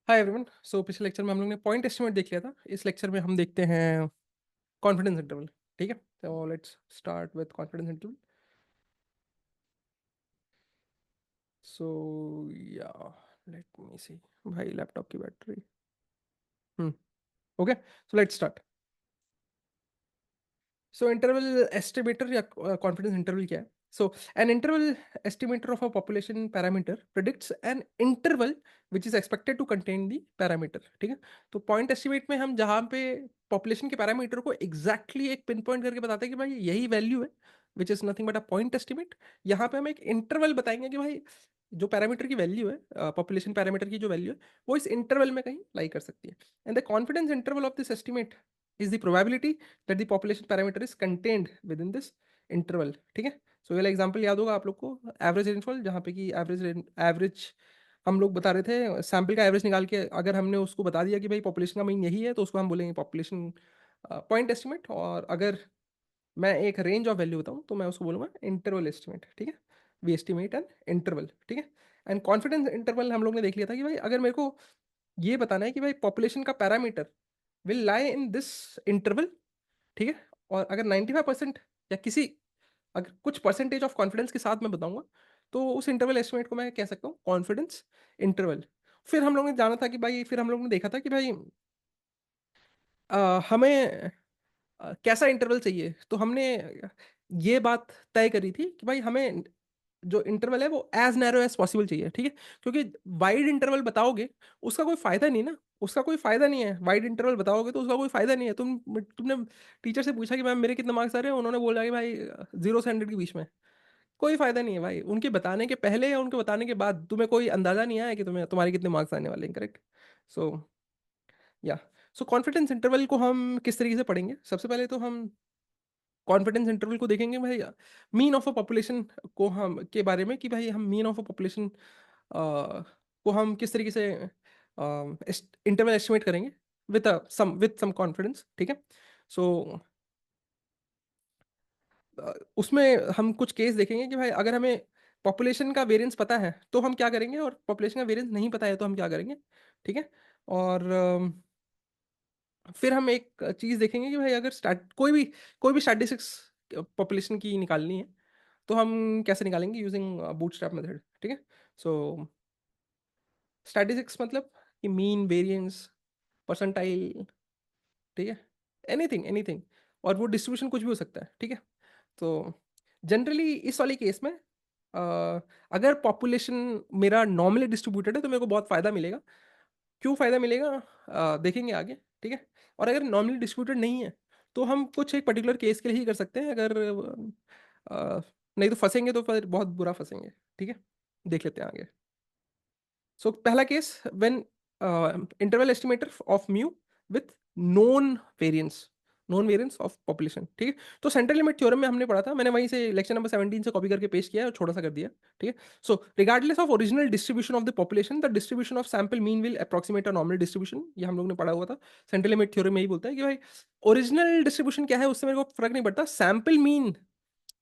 Hi everyone. सो पिछले lecture में हम लोग ने पॉइंट एस्टिमेट देख लिया था। इस लेक्चर में हम देखते हैं कॉन्फिडेंस इंटरवल। ठीक है, तो let's start with confidence interval. So या लेट मी सी। भाई लैपटॉप की battery. Hmm okay, so let's start. So interval estimator या कॉन्फिडेंस इंटरवल क्या है? So an interval estimator of a population parameter predicts an interval which is expected to contain the parameter. ठीक है, तो point estimate में हम जहाँ पे पॉपुलेशन के पैरामीटर को एग्जैक्टली एक पिन पॉइंट करके बताते हैं कि भाई यही वैल्यू है, which is nothing but a point estimate. यहाँ पे हम एक इंटरवल बताएंगे कि भाई जो पैरामीटर की वैल्यू है, पॉपुलेशन पैरामीटर की जो वैल्यू है, वो इस इंटरवल में कहीं लाई कर सकती है। And the confidence interval of this estimate is the probability that the population parameter is contained within this interval। ठीक है, सो ये एग्जांपल याद होगा आप लोग को, एवरेज रेनफॉल, जहाँ पे कि एवरेज हम लोग बता रहे थे सैंपल का एवरेज निकाल के अगर हमने उसको बता दिया कि भाई पॉपुलेशन का मीन यही है तो उसको हम बोलेंगे पॉपुलेशन पॉइंट एस्टिमेट। और अगर मैं एक रेंज ऑफ वैल्यू बताऊँ तो मैं उसको बोलूँगा इंटरवल एस्टिमेट। ठीक है, वी एस्टिमेट एन इंटरवल। ठीक है, एंड कॉन्फिडेंस इंटरवल हम लोग ने देख लिया था कि भाई अगर मेरे को ये बताना है कि भाई पॉपुलेशन का parameter will lie in this interval. ठीक है, और अगर 95% या किसी अगर कुछ परसेंटेज ऑफ कॉन्फिडेंस के साथ मैं बताऊंगा तो उस इंटरवल एस्टिमेट को मैं कह सकता हूँ कॉन्फिडेंस इंटरवल। फिर हम लोग ने जाना था कि भाई, फिर हम लोग ने देखा था कि भाई हमें कैसा इंटरवल चाहिए। तो हमने ये बात तय करी थी कि भाई हमें जो इंटरवल है वो एज नैरो एज पॉसिबल चाहिए। ठीक है, क्योंकि वाइड इंटरवल बताओगे उसका कोई फायदा नहीं ना, उसका कोई फायदा नहीं है। वाइड इंटरवल बताओगे तो उसका कोई फायदा नहीं है। तुमने टीचर से पूछा कि मैम मेरे कितने मार्क्स आ रहे हैं, उन्होंने बोला कि भाई 0 से 100 के बीच में। कोई फायदा नहीं है भाई, उनके बताने के पहले या उनके बताने के बाद तुम्हें कोई अंदाजा नहीं आया कि तुम्हारे कितने मार्क्स आने वाले हैं। करेक्ट। सो या सो कॉन्फिडेंस इंटरवल को हम किस तरीके से पढ़ेंगे? सबसे पहले तो हम कॉन्फिडेंस इंटरवल को देखेंगे भाई, मीन ऑफ अ पॉपुलेशन को हम के बारे में कि भाई हम मीन ऑफ अ पॉपुलेशन को हम किस तरीके से इंटरवल एस्टिमेट करेंगे विद सम कॉन्फिडेंस। ठीक है, सो उसमें हम कुछ केस देखेंगे कि भाई अगर हमें पॉपुलेशन का वेरिएंस पता है तो हम क्या करेंगे, और पॉपुलेशन का वेरिएंस नहीं पता है तो हम क्या करेंगे। ठीक है, और फिर हम एक चीज देखेंगे कि भाई अगर स्टार्ट कोई भी स्टैटिस्टिक्स पॉपुलेशन की निकालनी है तो हम कैसे निकालेंगे यूजिंग बूटस्ट्रैप मेथड। ठीक है, सो स्टैटिस्टिक्स मतलब कि मीन, वेरिएंस, परसेंटाइल। ठीक है, एनीथिंग एनीथिंग, और वो डिस्ट्रीब्यूशन कुछ भी हो सकता है। ठीक है, तो जनरली इस वाले केस में अ, अगर पॉपुलेशन मेरा नॉर्मली डिस्ट्रीब्यूटेड है तो मेरे को बहुत फायदा मिलेगा। क्यों फायदा मिलेगा देखेंगे आगे। ठीक है, और अगर नॉर्मली डिस्ट्रीब्यूटेड नहीं है तो हम कुछ एक पर्टिकुलर केस के लिए ही कर सकते हैं। अगर नहीं तो फंसेंगे तो फिर बहुत बुरा फंसेंगे। ठीक है, देख लेते हैं आगे। सो पहला case, when interval estimator of mu with known variance, known variance of population. ठीक है, तो सेंट्रल लिमिट थ्योरम में हमने पढ़ा था, मैंने वहीं से लेक्चर नंबर 17 से कॉपी करके पेश किया है और छोटा सा कर दिया। ठीक है, so regardless of original distribution of the population the distribution of sample mean will approximate a normal distribution. ये हम लोग ने पढ़ा हुआ था। सेंट्रल लिमिट थ्योरम में यही बोलता है कि भाई ओरिजिनल डिस्ट्रीब्यूशन क्या है उससे मेरे को फर्क नहीं पड़ता, सैंपल मीन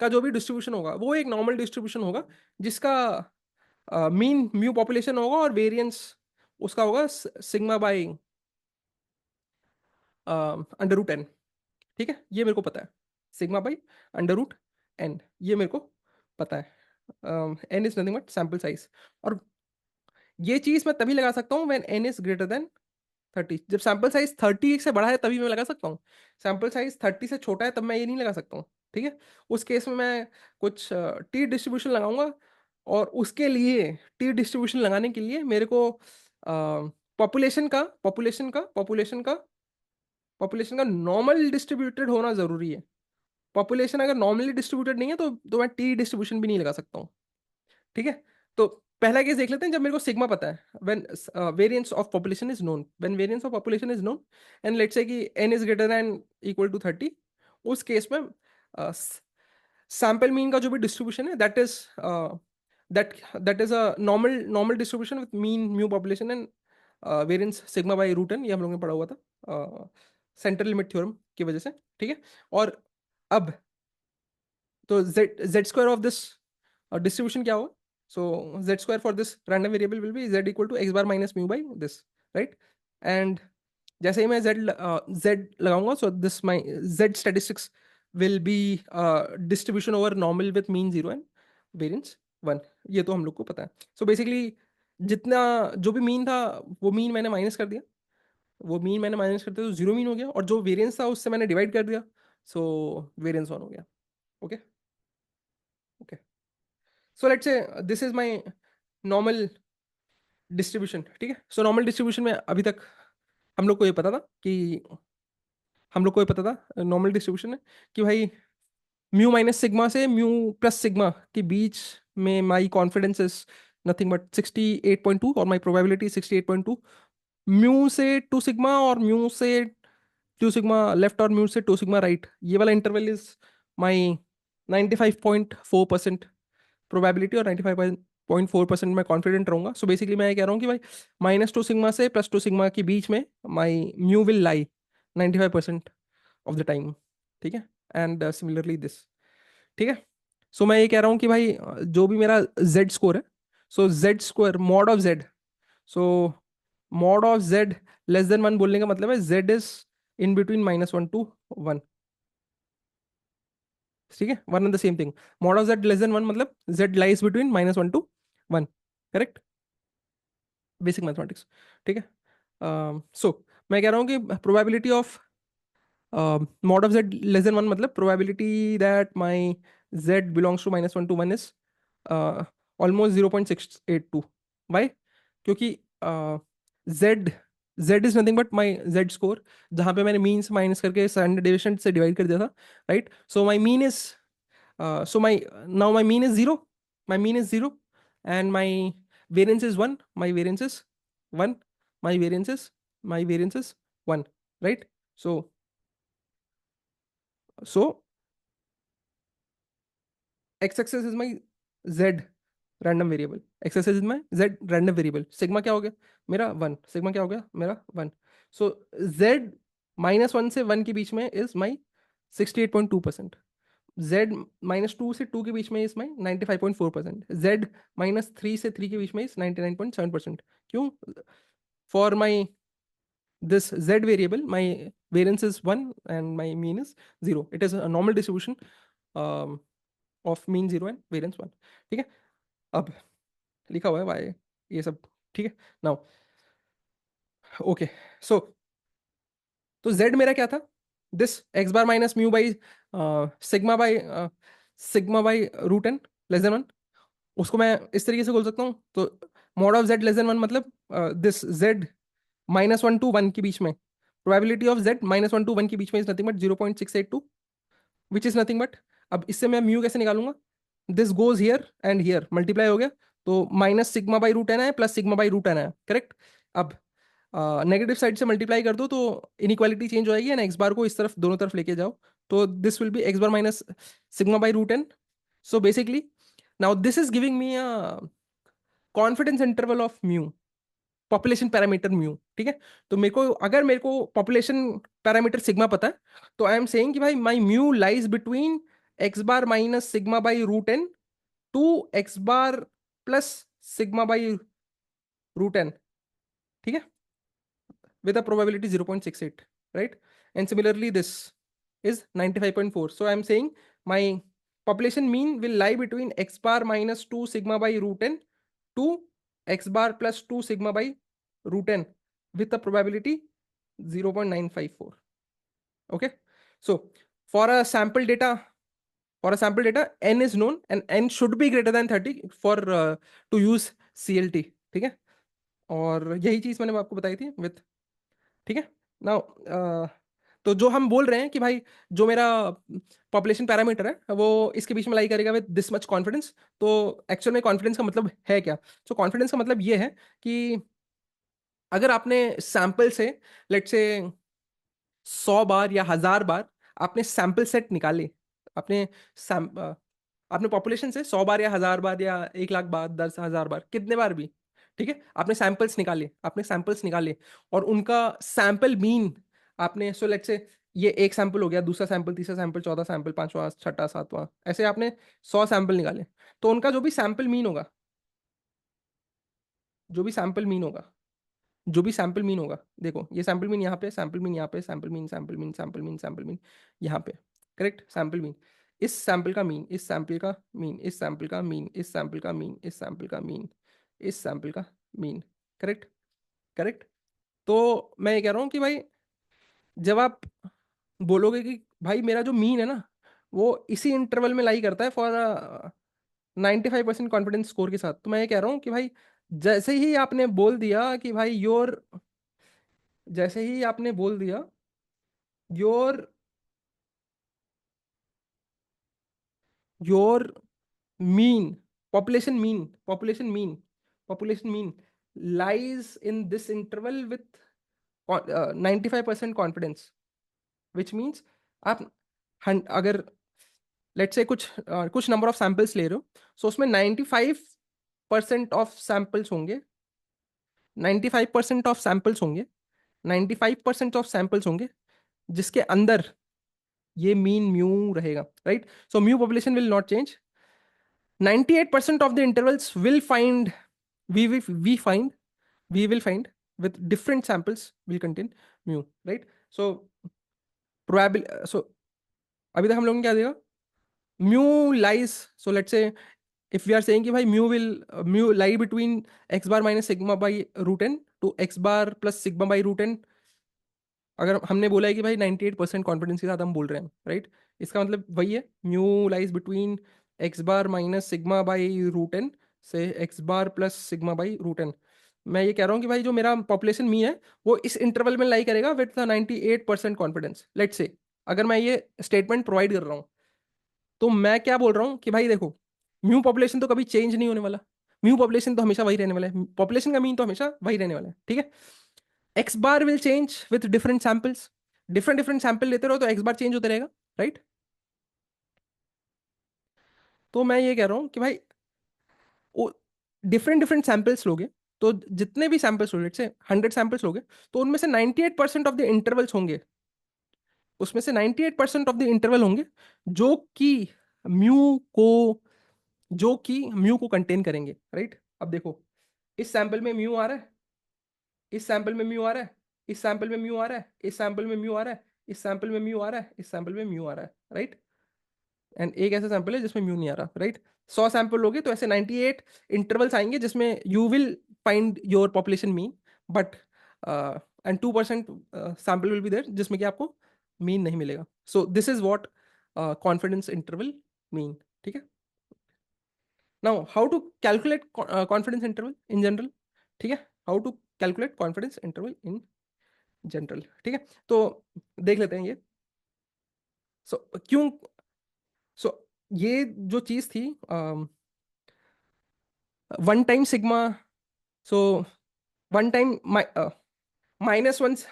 का जो भी डिस्ट्रीब्यूशन होगा वो एक नॉर्मल डिस्ट्रीब्यूशन होगा जिसका मीन म्यू पॉपुलेशन होगा और वेरिएंस उसका होगा sigma by under root N. ठीक है, ये मेरे को पता है, sigma by under root N, ये मेरे को पता है। N is nothing but sample size, और ये चीज मैं तभी लगा सकता हूँ when N is greater than 30। जब सैंपल साइज 30 से बड़ा है तभी मैं लगा सकता हूँ, सैंपल साइज 30 से छोटा है तब मैं ये नहीं लगा सकता हूँ। ठीक है, उस केस में मैं कुछ टी डिस्ट्रीब्यूशन लगाऊंगा, और उसके लिए टी डिस्ट्रीब्यूशन लगाने के लिए मेरे को पॉपुलेशन का नॉर्मल डिस्ट्रीब्यूटेड होना जरूरी है। पॉपुलेशन अगर नॉर्मली डिस्ट्रीब्यूटेड नहीं है तो मैं टी डिस्ट्रीब्यूशन भी नहीं लगा सकता हूँ। ठीक है, तो पहला केस देख लेते हैं। जब मेरे को सिग्मा पता है, when variance of population is known, when variance of population is known and let's say कि N is greater than equal to 30, उस केस में सैंपल मीन का जो भी डिस्ट्रीब्यूशन है that that is a normal distribution with mean mu population and variance sigma by root N. ये हम लोगों ने पढ़ा हुआ था सेंट्रल लिमिट थ्योरम की वजह से। ठीक है, और अब तो Z Z square of this distribution क्या होगा? So Z square for this random variable will be Z equal to X bar minus mu by this. Right. And जैसे ही मैं जेड लगाऊंगा, so this my Z statistics will be distribution over normal with mean 0 and variance 1। ये तो हम लोग को पता है। सो बेसिकली जितना जो भी मीन था वो मीन मैंने माइनस कर दिया, वो मीन मैंने माइनस कर दिया तो 0 मीन हो गया, और जो वेरिएंस था उससे मैंने डिवाइड कर दिया, सो वेरिएंस 1 हो गया। Okay okay. So let's say this is my normal distribution, ठीक है। सो नॉर्मल डिस्ट्रीब्यूशन में अभी तक हम लोग को ये पता था कि हम लोग को ये पता था नॉर्मल डिस्ट्रीब्यूशन में कि भाई म्यू माइनस सिग्मा से म्यू प्लस सिग्मा के बीच में my confidence is nothing but 68.2 और माई प्रोबेबिलिटी 68.2। म्यू से टू सिग्मा और म्यू से टू सिग्मा लेफ्ट और म्यू से टू सिग्मा राइट, ये वाला इंटरवल इज माई 95.4% प्रोबेबिलिटी, और 95.4% मैं कॉन्फिडेंट रहूंगा। सो बेसिकली मैं ये कह रहा हूँ कि भाई माइनस टू सिग्मा से प्लस टू सिग्मा के बीच में my mu will lie 95% of the time, ठीक है। एंड सिमिलरली दिस, ठीक है। सो मैं ये कह रहा हूँ कि भाई जो भी मेरा जेड स्कोर है, so Z square mod of Z, so mod of Z less than 1 बोलने का मतलब है Z is in between -1 to 1, ठीक है। One and the same thing. Mod of Z less than 1 मतलब Z lies between -1 to 1, correct, basic mathematics, ठीक है। So मैं कह रहा हूँ कि probability of mod of z less than 1 मतलब probability that my z belongs to -1 to 1 is uh, almost 0.682। why? क्योंकि z z is nothing but my z score, जहाँ पे मैंने मीन से माइनस करके स्टैंडर्ड डेविएशन से डिवाइड कर दिया था, right. So my mean is so my now my mean is 0, my mean is 0, and my variance is 1, my variance is 1, my variance is my variance is 1, right? So x-axis is my z random variable, x-axis is my z random variable, sigma क्या हो गया मेरा 1, sigma क्या हो गया मेरा 1। सो z -1 से 1 के बीच में इज माई 68.2%, z -2 से 2 के बीच में इज माई 95.4%, z -3 से 3 के बीच में इज 99.7%। क्यों? For my this z variable my variance is 1 and my mean is 0, it is a normal distribution um, of mean 0 and variance 1, ठीक है। अब लिखा हुआ है वाई ये सब, ठीक है। नाउ ओके, सो तो z मेरा क्या था, this x bar minus mu by sigma by root N less than 1, उसको मैं इस तरीके से बोल सकता हूँ। तो mod of z less than 1 मतलब दिस z -1 to 1 के बीच में प्रोबेबिलिटी ऑफ z -1 to 1 के बीच में is nothing but 0.682, which is nothing but, अब इससे मैं म्यू कैसे निकालूंगा, this goes here and here multiply हो गया, तो minus sigma by root N है plus sigma by root N है, करेक्ट। अब नेगेटिव साइड से मल्टीप्लाई कर दो तो इनइक्वालिटी चेंज हो जाएगी, एंड एक्स बार को इस तरफ दोनों तरफ लेके जाओ, तो this will be X bar minus sigma by root N. So basically now this is giving me a confidence interval of mu, population parameter mu, ठीक है। तो मेरे को अगर मेरे को पॉपुलेशन पैरामीटर सिग्मा पता है, तो आई एम सेइंग कि भाई my mu lies between X bar minus sigma by root N to X bar plus sigma by root N, ठीक है, with a probability 0.68, right? And similarly this is 95.4, so I am saying my population mean will lie between x bar minus 2 sigma by root n to x bar plus 2 sigma by root n with a probability 0.954, okay. So for a sample data, n is known and n should be greater than 30 for to use CLT, ठीक है। और यही चीज मैंने आपको बताई थी with, ठीक है। नाउ तो जो हम बोल रहे हैं कि भाई जो मेरा पॉपुलेशन पैरामीटर है वो इसके बीच में लाई करेगा विद दिस मच कॉन्फिडेंस, तो एक्चुअल में कॉन्फिडेंस का मतलब है क्या? सो कॉन्फिडेंस का मतलब ये है कि अगर आपने सैंपल से लेट से 100 बार या 1000 बार आपने सैंपल सेट निकाले, आपने आपने पॉपुलेशन से 100 बार या 1000 बार या 1 लाख बार 10,000 बार कितने बार भी, ठीक है, आपने सैंपल्स निकाले, और उनका सैंपल मीन आपने, सो लेट से ये एक सैंपल हो गया, दूसरा सैंपल, तीसरा सैंपल, चौथा सैंपल, पांचवा, छठा, सातवां, ऐसे आपने 100 सैंपल निकाले, तो उनका जो भी सैंपल मीन होगा, जो भी सैंपल मीन होगा जो भी सैंपल मीन होगा, देखो ये सैंपल मीन यहाँ पे, सैंपल मीन यहाँ पे, sample mean, sample mean, sample mean, sample mean यहाँ पे, करेक्ट, सैंपल मीन, इस सैंपल का मीन, इस सैंपल का मीन, इस सैंपल का मीन, इस सैंपल का मीन, इस सैंपल का मीन, इस सैंपल का मीन, करेक्ट, करेक्ट। तो मैं ये कह रहा हूँ कि भाई जब आप बोलोगे कि भाई मेरा जो मीन है ना वो इसी इंटरवल में लाई करता है फॉर 95% कॉन्फिडेंस स्कोर के साथ, तो मैं ये कह रहा हूँ कि भाई जैसे ही आपने बोल दिया कि भाई जैसे ही आपने बोल दिया your your mean, population mean lies in this interval with 95% confidence, which means आप अगर लेट से कुछ नंबर ऑफ सैंपल्स ले रहे हो, सो उसमें 95% ऑफ सैंपल्स होंगे, 95% ऑफ सैंपल्स होंगे, 95% ऑफ सैंपल्स होंगे जिसके अंदर ये मीन म्यू रहेगा, right. So mu population will not change, 98% of the intervals will find we find we will find with different samples will contain mu, right? So probably so अभी तक हम लोगों ने क्या देखा, mu lies, so let's say if we are saying कि भाई mu lie between x bar minus sigma by root n to x bar plus sigma by root n, अगर हमने बोला है कि भाई 98% कॉन्फिडेंस के साथ हम बोल रहे हैं, राइट, इसका मतलब वही है, mu lies between X bar minus sigma by root N से X bar plus sigma by root N. मैं ये कह रहा हूँ कि भाई जो मेरा पॉपुलेशन मी है वो इस इंटरवल में लाई करेगा विथ 98% कॉन्फिडेंस, लेट से अगर मैं ये स्टेटमेंट प्रोवाइड कर रहा हूँ, तो मैं क्या बोल रहा हूँ कि भाई देखो म्यू पॉपुलेशन तो कभी चेंज नहीं होने वाला, म्यू पॉपुलेशन तो हमेशा वही रहने वाला है, पॉपुलेशन का मीन तो हमेशा वही रहने वाला है, ठीक है। X bar will change with different samples, different different sample लेते रहो तो एक्स बार चेंज होता रहेगा, राइट। तो मैं ये कह रहा हूँ कि भाई डिफरेंट डिफरेंट सैंपल्स लोगे, तो जितने भी सैंपल्स लोगे, से 100 सैंपल्स लोगे, तो उनमें से 98% ऑफ द इंटरवल्स होंगे, उसमें से 98% ऑफ द इंटरवल होंगे जो कि म्यू को म्यू को कंटेन करेंगे, राइट। अब देखो इस सैंपल में म्यू आ रहा है, इस सैंपल में म्यू आ रहा है, इस सैंपल में म्यू आ रहा है, इस सैंपल में म्यू आ रहा है, इस सैंपल में म्यू आ रहा है, इस सैंपल में म्यू आ रहा है, राइट। एंड एक ऐसा सैंपल है जिसमें म्यू नहीं आ रहा, राइट। 100 सैंपल लोगे तो ऐसे 98 इंटरवल्स आएंगे जिसमें you will find your population mean, but and 2% sample will be there जिसमें कि आपको मीन नहीं मिलेगा। So this is what confidence interval mean, ठीक है। Now how to calculate confidence interval in general, ठीक है, how to calculate confidence interval in general, ठीक है। तो देख लेते हैं ये, सो क्यों, सो ये जो चीज थी one time sigma, so one time -1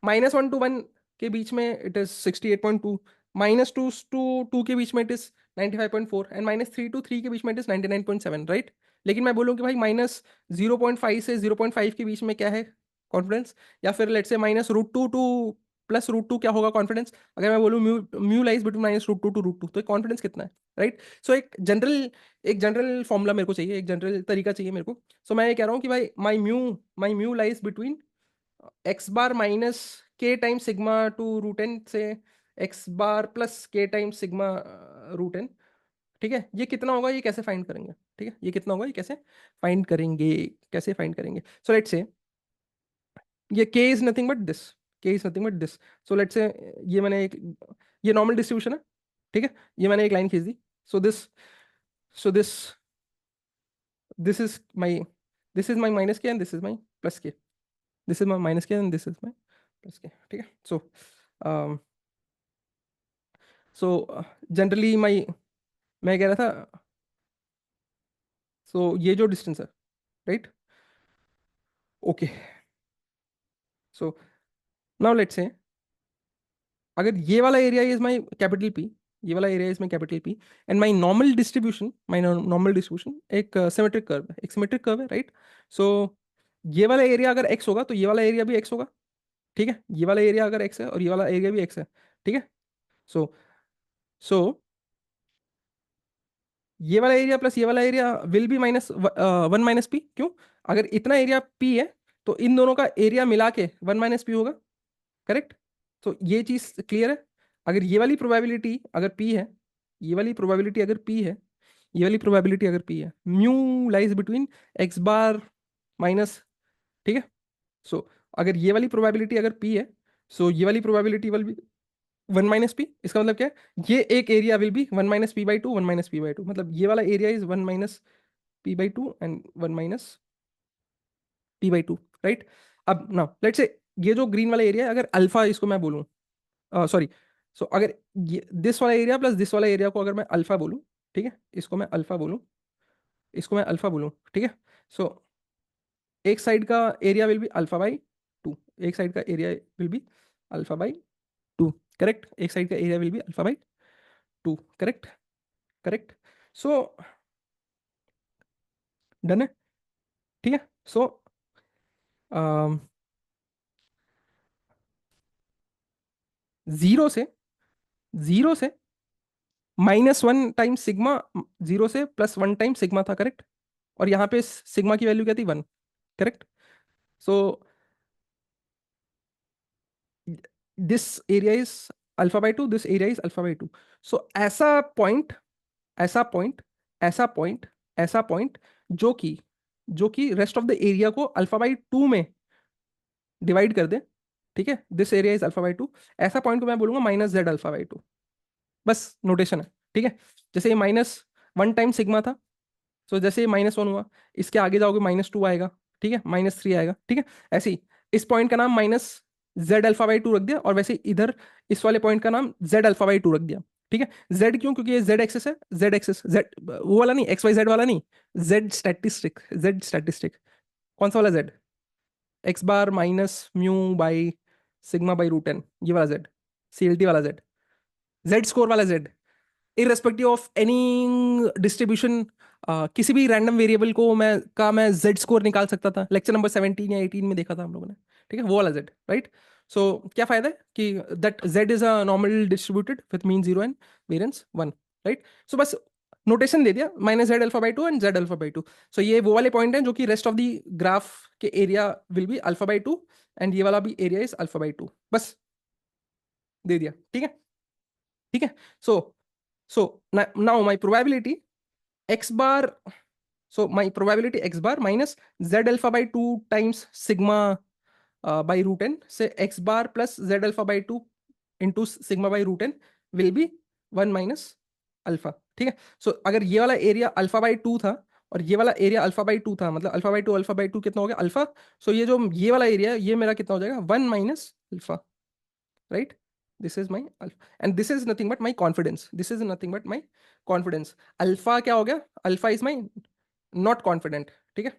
-1 to 1 के बीच में इट इज 68.2, -2 to 2 के बीच में इट इज 95.4, एंड -3 to 3 के बीच में इट इज 99.7, राइट। लेकिन मैं बोलूँ कि भाई -0.5 से 0.5 के बीच में क्या है कॉन्फिडेंस, या फिर लेट से -√2 टू +√2 क्या होगा कॉन्फिडेंस, अगर मैं बोलूँ mu mu lies between -√2 to √2, तो कॉन्फिडेंस कितना है, राइट। सो एक जनरल फॉर्मूला मेरे को चाहिए, एक जनरल तरीका चाहिए मेरे को। सो मैं ये कह रहा हूँ कि भाई my mu lies between X bar minus K times sigma to root N से X bar plus K times sigma root N, ठीक है। ये कितना होगा, ये कैसे फाइंड करेंगे, ठीक है, ये कितना होगा, ये कैसे फाइंड करेंगे, कैसे फाइंड करेंगे। सो लेट्स से ये k is nothing but this, k is nothing but this. So let's say ये मैंने एक, ये नॉर्मल डिस्ट्रीब्यूशन है, ठीक है, ये मैंने एक लाइन खींच दी। So this this is my this is my minus K and this is my plus K, this is my minus K and this is my plus K, ठीक है। सो जनरली माई, मैं कह रहा था, सो ये जो डिस्टेंस है, right, okay. So now let's say अगर ये वाला area is my capital P, ये वाला area is my capital P, and my normal distribution एक सिमेट्रिक कर्व है, एक सिमेट्रिक कर्व है, राइट। सो ये वाला एरिया अगर एक्स होगा तो ये वाला एरिया भी एक्स होगा, ठीक है, ये वाला एरिया अगर एक्स है और ये वाला एरिया भी एक्स है, ठीक है। सो सो ये वाला एरिया प्लस ये वाला एरिया विल बी -1 - p, क्यों, अगर इतना एरिया p है तो इन दोनों का एरिया मिला के 1 - p होगा, करेक्ट। तो ये चीज क्लियर है। अगर ये वाली प्रोबेबिलिटी अगर p है, ये वाली प्रोबेबिलिटी अगर p है, ये वाली प्रोबेबिलिटी अगर p है, mu lies between x bar minus, ठीक है। सो अगर ये वाली प्रोबेबिलिटी अगर p है, सो ये वाली प्रोबेबिलिटी विल बी 1 - p। इसका मतलब क्या है, ये एक area will B 1 - p/2, 1 - p/2, मतलब ये वाला area is 1 - p/2 and 1 - p/2, right. अब ना लेट्स से ये जो ग्रीन वाला एरिया है, अगर अल्फा इसको मैं बोलूं, सॉरी, सो अगर ये दिस वाला एरिया प्लस दिस वाला एरिया को अगर मैं अल्फा बोलूं, ठीक है, इसको मैं अल्फा बोलूं, इसको मैं अल्फा बोलूं, ठीक है। सो एक साइड का एरिया विल बी अल्फा/2, एक साइड का area will be alpha, correct. एक साइड का area will be alpha, correct, correct. So done है, ठीक है। सो जीरो से जीरो से -1 टाइम्स सिग्मा, जीरो से +1 टाइम सिग्मा था, करेक्ट। और यहाँ पे सिग्मा की वैल्यू क्या थी, 1, correct. So this area is alpha, this area is alpha. So ऐसा पॉइंट, ऐसा पॉइंट, ऐसा पॉइंट, ऐसा पॉइंट जो कि रेस्ट ऑफ द एरिया को अल्फा/2 में डिवाइड कर दे, ठीक है। दिस एरिया इज अल्फा/2, ऐसा पॉइंट को मैं बोलूंगा -z∝/2। बस नोटेशन है, ठीक है। जैसे ये -1 टाइम सिग्मा था, सो जैसे ये -1 हुआ, इसके आगे जाओगे -2 आएगा, ठीक है, -3 आएगा, ठीक है। ऐसे ही इस पॉइंट का नाम -z∝/2 रख दिया, और वैसे इधर इस वाले पॉइंट का नाम z∝/2 रख दिया, ठीक है। z क्यों, क्योंकि ये z एक्सिस है, z एक्सिस, z वो वाला नहीं, XYZ वाला नहीं, z स्टैटिस्टिक, z स्टैटिस्टिक। कौन सा वाला z, x bar minus mu by sigma by √10, ये वाला z, CLT वाला z, z स्कोर वाला z, irrespective of any distribution. किसी भी रैंडम वेरिएबल को मैं जेड स्कोर निकाल सकता था, लेक्चर नंबर 17 या 18 में देखा था हम लोगों ने, ठीक है, वो वाला जेड, राइट। सो क्या फायदा है कि that Z is a normal distributed with mean 0 and variance 1, right. So बस नोटेशन दे दिया, -z∝/2 एंड z∝/2। सो ये वो वाले पॉइंट हैं जो कि रेस्ट ऑफ द ग्राफ के एरिया विल बी अल्फा/2, एंड ये वाला भी एरिया इज अल्फा/2, बस दे दिया, ठीक है, ठीक है। सो now my probability x bar, so my probability x bar minus z∝/2 times sigma by √10 से x bar plus z∝/2 into sigma by √10 will be 1 minus alpha, ठीक है। सो अगर ये वाला एरिया अल्फा/2 था और ये वाला एरिया अल्फा/2 था, मतलब अल्फा/2 कितना हो गया, अल्फा। सो ये जो ये वाला एरिया ये मेरा कितना हो जाएगा, 1 minus alpha, right? This is my alpha, and this is nothing but my confidence, this is nothing but my confidence। Alpha क्या हो गया, alpha is my not confident, ठीक है।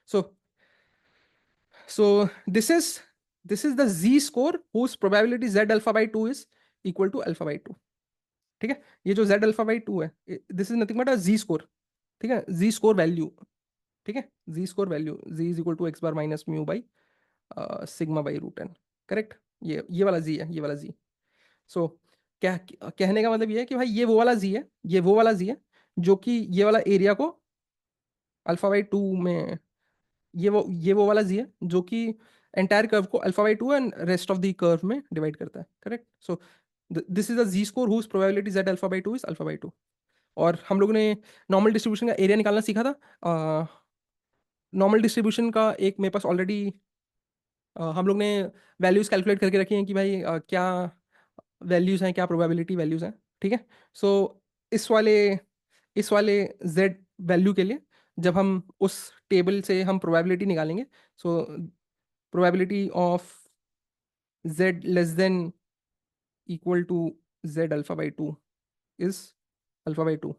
So this is the z score whose probability z∝/2 is equal to अल्फा/2, ठीक है। ये जो z∝/2 है, this is nothing but a z score, ठीक है, z स्कोर वैल्यू, ठीक है, z score value, z is equal to x bar minus mu by sigma by √10, correct. ये वाला z है, ये वाला z। सो क्या कहने का मतलब ये है कि भाई ये वो वाला जी है, ये वो वाला जी है जो कि ये वाला एरिया को अल्फा/2 में, ये वो वाला जी है जो कि एंटायर कर्व को alpha and rest of the curve में डिवाइड करता है, करेक्ट। So this is a Z score whose probability z∝/2 is alpha. और हम लोगों ने नॉर्मल डिस्ट्रीब्यूशन का एरिया निकालना सीखा था। नॉर्मल डिस्ट्रीब्यूशन का एक मेरे पास ऑलरेडी हम लोग ने वैल्यूज कैलकुलेट करके रखी हैं कि भाई क्या वैल्यूज हैं, क्या प्रोबेबिलिटी वैल्यूज हैं, ठीक है। सो इस वाले इस वाले z वैल्यू के लिए जब हम उस टेबल से हम प्रोबेबिलिटी निकालेंगे, so probability of z less than equal to z∝/2 is alpha,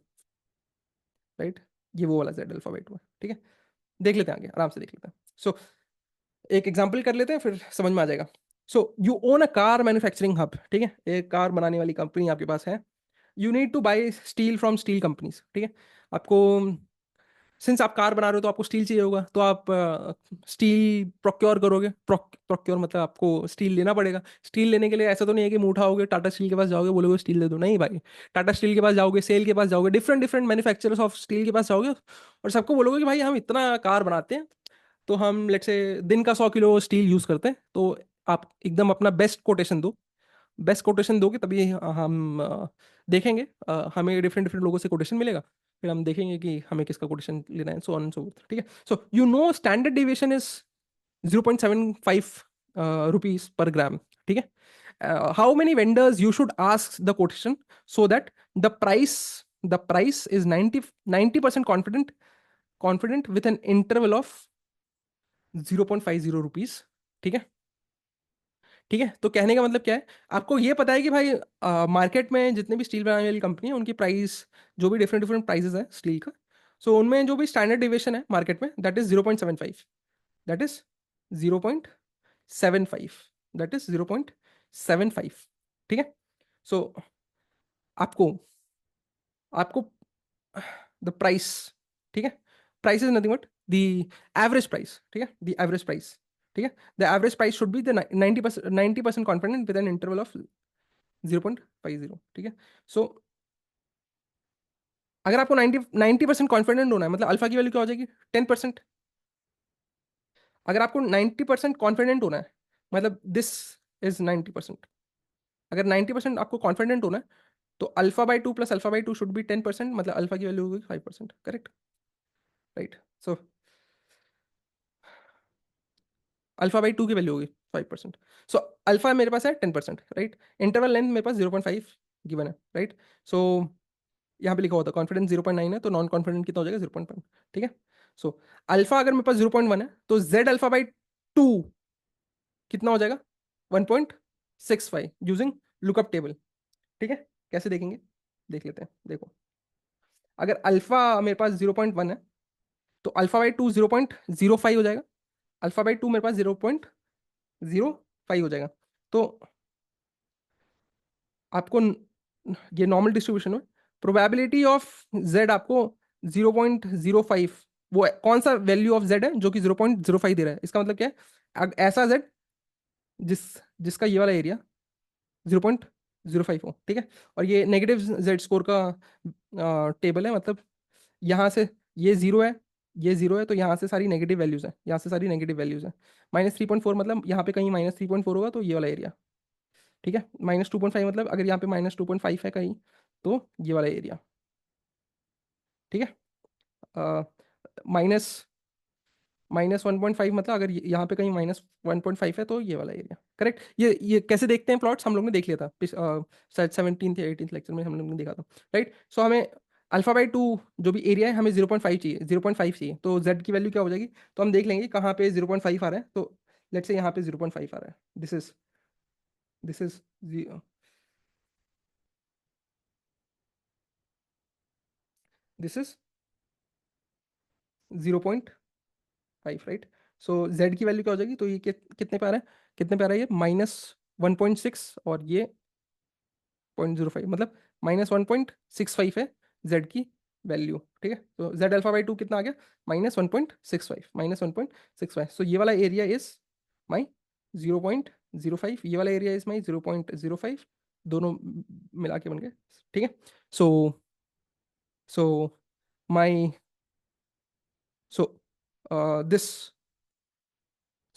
right. ये वो वाला z∝/2 है, ठीक है। देख लेते हैं आगे, आराम से देख लेते हैं। सो एक एग्जाम्पल कर लेते हैं, फिर समझ में आ जाएगा। So you own a car manufacturing hub, ठीक है, एक कार बनाने वाली कंपनी आपके पास है। You need two by steel from steel companies, ठीक है। आपको, सिंस आप कार बना रहे हो तो आपको स्टील चाहिए होगा, तो आप स्टील प्रोक्योर करोगे। प्रोक्योर मतलब आपको स्टील लेना पड़ेगा। स्टील लेने के लिए ऐसा तो नहीं है कि मुंह उठाओगे, टाटा स्टील के पास जाओगे, बोलोगे स्टील दे दो, नहीं भाई। टाटा स्टील के पास जाओगे, सेल के पास जाओगे, different different manufacturers of steel के पास जाओगे, और सबको बोलोगे कि भाई हम इतना कार बनाते हैं, तो हम लेट्स से दिन का 100 किलो स्टील यूज करते हैं, तो आप एकदम अपना बेस्ट कोटेशन दो। बेस्ट कोटेशन दोगे तभी हम देखेंगे, हमें डिफरेंट डिफरेंट लोगों से कोटेशन मिलेगा, फिर हम देखेंगे कि हमें किसका कोटेशन लेना है, सो ऑन सो। ठीक है, so you know standard deviation is 0.75 rupees per gram. ठीक है, how many vendors you should ask the quotation so that the price is 90% confident with an interval of 0.50 rupees. ठीक है, ठीक है, तो कहने का मतलब क्या है, आपको ये पता है कि भाई मार्केट में जितने भी स्टील बनाने वाली कंपनी है उनकी प्राइस, जो भी डिफरेंट डिफरेंट प्राइसेस है स्टील का, सो उनमें जो भी स्टैंडर्ड डिविएशन है मार्केट में that is 0.75, that is 0.75, that is 0.75। ठीक है, सो आपको आपको द प्राइस, ठीक है, price is nothing but the average price. ठीक है, द एवरेज प्राइस, ठीक है, the average price should be the 90% confident with N interval of 0.50। ठीक है, सो अगर आपको 90% कॉन्फिडेंट होना है, मतलब अल्फा की वैल्यू क्या हो जाएगी, 10%। अगर आपको 90% कॉन्फिडेंट होना है, मतलब दिस इज 90%। अगर 90% आपको कॉन्फिडेंट होना है, तो alpha by two plus alpha by to should be 10%, मतलब अल्फा की वैल्यू होगी 5%। Correct, right, so alpha by to की वैल्यू होगी 5%। सो अल्फा मेरे पास है 10%, राइट, इंटरवल लेंथ मेरे पास 0.5 गिवन है, राइट। सो यहाँ पे लिखा होता है कॉन्फिडेंस 0.9 है, तो नॉन कॉन्फिडेंट कितना हो जाएगा, 0.1। ठीक है, सो अल्फा अगर मेरे पास 0.1 है, तो जेड अल्फा बाई टू कितना हो जाएगा, 1.65 यूजिंग लुकअप टेबल। ठीक है, कैसे देखेंगे, देख लेते हैं। देखो, अगर अल्फा मेरे पास 0.1 है, तो अल्फा बाई टू 0.05 हो जाएगा, अल्फा बाई टू मेरे पास 0.05 हो जाएगा। तो आपको ये नॉर्मल डिस्ट्रीब्यूशन में प्रोबेबिलिटी ऑफ जेड आपको 0.05, वो कौन सा वैल्यू ऑफ जेड है जो कि 0.05 दे रहा है, इसका मतलब क्या है, ऐसा जेड जिस जिसका ये वाला एरिया 0.05 हो। ठीक है, और ये नेगेटिव जेड स्कोर का टेबल है, मतलब यहाँ से ये जीरो है, ये जीरो है, तो यहाँ से सारी नेगेटिव वैल्यूज है, यहाँ से सारी नेगेटिव वैल्यूज है। -3.4 मतलब यहाँ पे कहीं -3.4 होगा, तो ये वाला एरिया। ठीक है, -2.5 मतलब अगर यहाँ पे -2.5 है कहीं, तो ये वाला एरिया। ठीक है, माइनस -1.5 मतलब अगर यहाँ पे कहीं -1.5 है, तो ये वाला एरिया। करेक्ट, ये कैसे देखते हैं प्लॉट्स, हम लोग ने देख लिया था शायद 17th या 18th लेक्चर में हम लोग ने देखा था, राइट। सो हमें अल्फा बाई टू जो भी एरिया है हमें 0.5 चाहिए, 0.5 चाहिए, तो जेड की वैल्यू क्या हो जाएगी, तो हम देख लेंगे कहाँ पे 0.5 आ रहा है। तो लेट्स से यहाँ पे 0.5 आ रहा है, this is this is 0.5, right. So Z की वैल्यू क्या हो जाएगी, तो ये कितने पे आ रहा है, कितने पे आ रहा है, ये -1.6 और ये 0.05, मतलब -1.65 है जेड की वैल्यू। ठीक है, तो जेड अल्फा बाई टू कितना आ गया, -1.65, -1.65। सो ये वाला एरिया इज माई 0.05, ये वाला एरिया इज माई 0.05, दोनों मिला के बन गए। ठीक है, so so my so this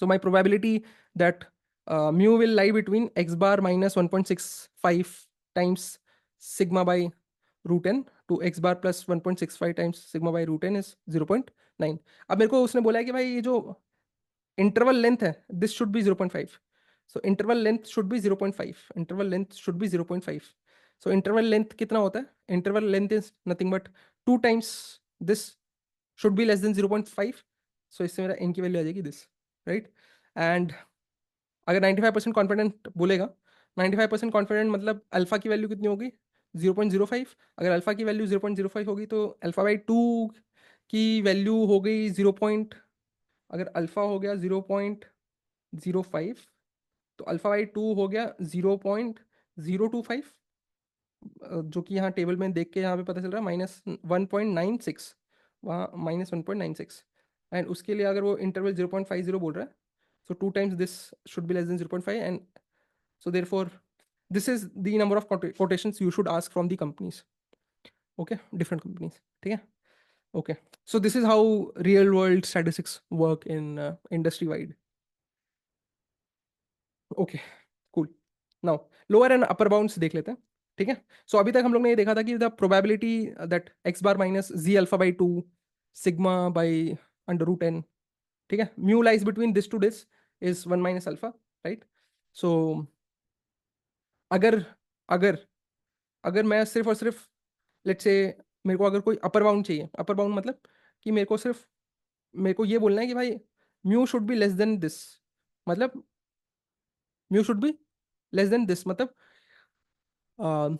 So my probability that mu will lie between x bar -1.65 times sigma by root n to x bar plus 1.65 times sigma by root n is 0.9। अब मेरे को उसने बोला है कि भाई ये जो इंटरवल लेंथ है this should be 0.5, so interval length should be 0.5, interval length should be 0.5। So interval length कितना होता है, interval length is nothing but 2 times this should be less then 0.5। सो इससे मेरा n की वैल्यू आ जाएगी दिस, राइट। एंड अगर 95% confident बोलेगा, 95% confident मतलब अल्फा की वैल्यू कितनी होगी, 0.05। अगर अल्फा की वैल्यू 0.05 होगी, तो अल्फा बाई टू की वैल्यू हो गई 0 पॉइंट, अगर अल्फा हो गया 0.05, तो अल्फा बाई टू हो गया 0.025, जो कि यहाँ टेबल में देख के यहाँ पे पता चल रहा है -1.96, वहाँ -1.96। एंड उसके लिए अगर वो इंटरवल 0.50 बोल रहा है, so 2 times this should be less than 0.5, and so therefore this is the number of quotations you should ask from the companies, okay, different companies। ठीक है, Okay, so this is how real world statistics work in industry wide. Okay, cool. Now lower and upper bounds देख लेते हैं, ठीक है। सो अभी तक हम लोग ने ये देखा था कि the probability that X bar minus Z alpha by two sigma by under root N, ठीक है, mu lies between this to this is one minus alpha, right. So अगर अगर अगर मैं सिर्फ और सिर्फ लेट्स से मेरे को अगर कोई अपर बाउंड चाहिए, अपर बाउंड मतलब कि मेरे को सिर्फ मेरे को ये बोलना है कि भाई mu should be less than this, मतलब mu should be less than this, मतलब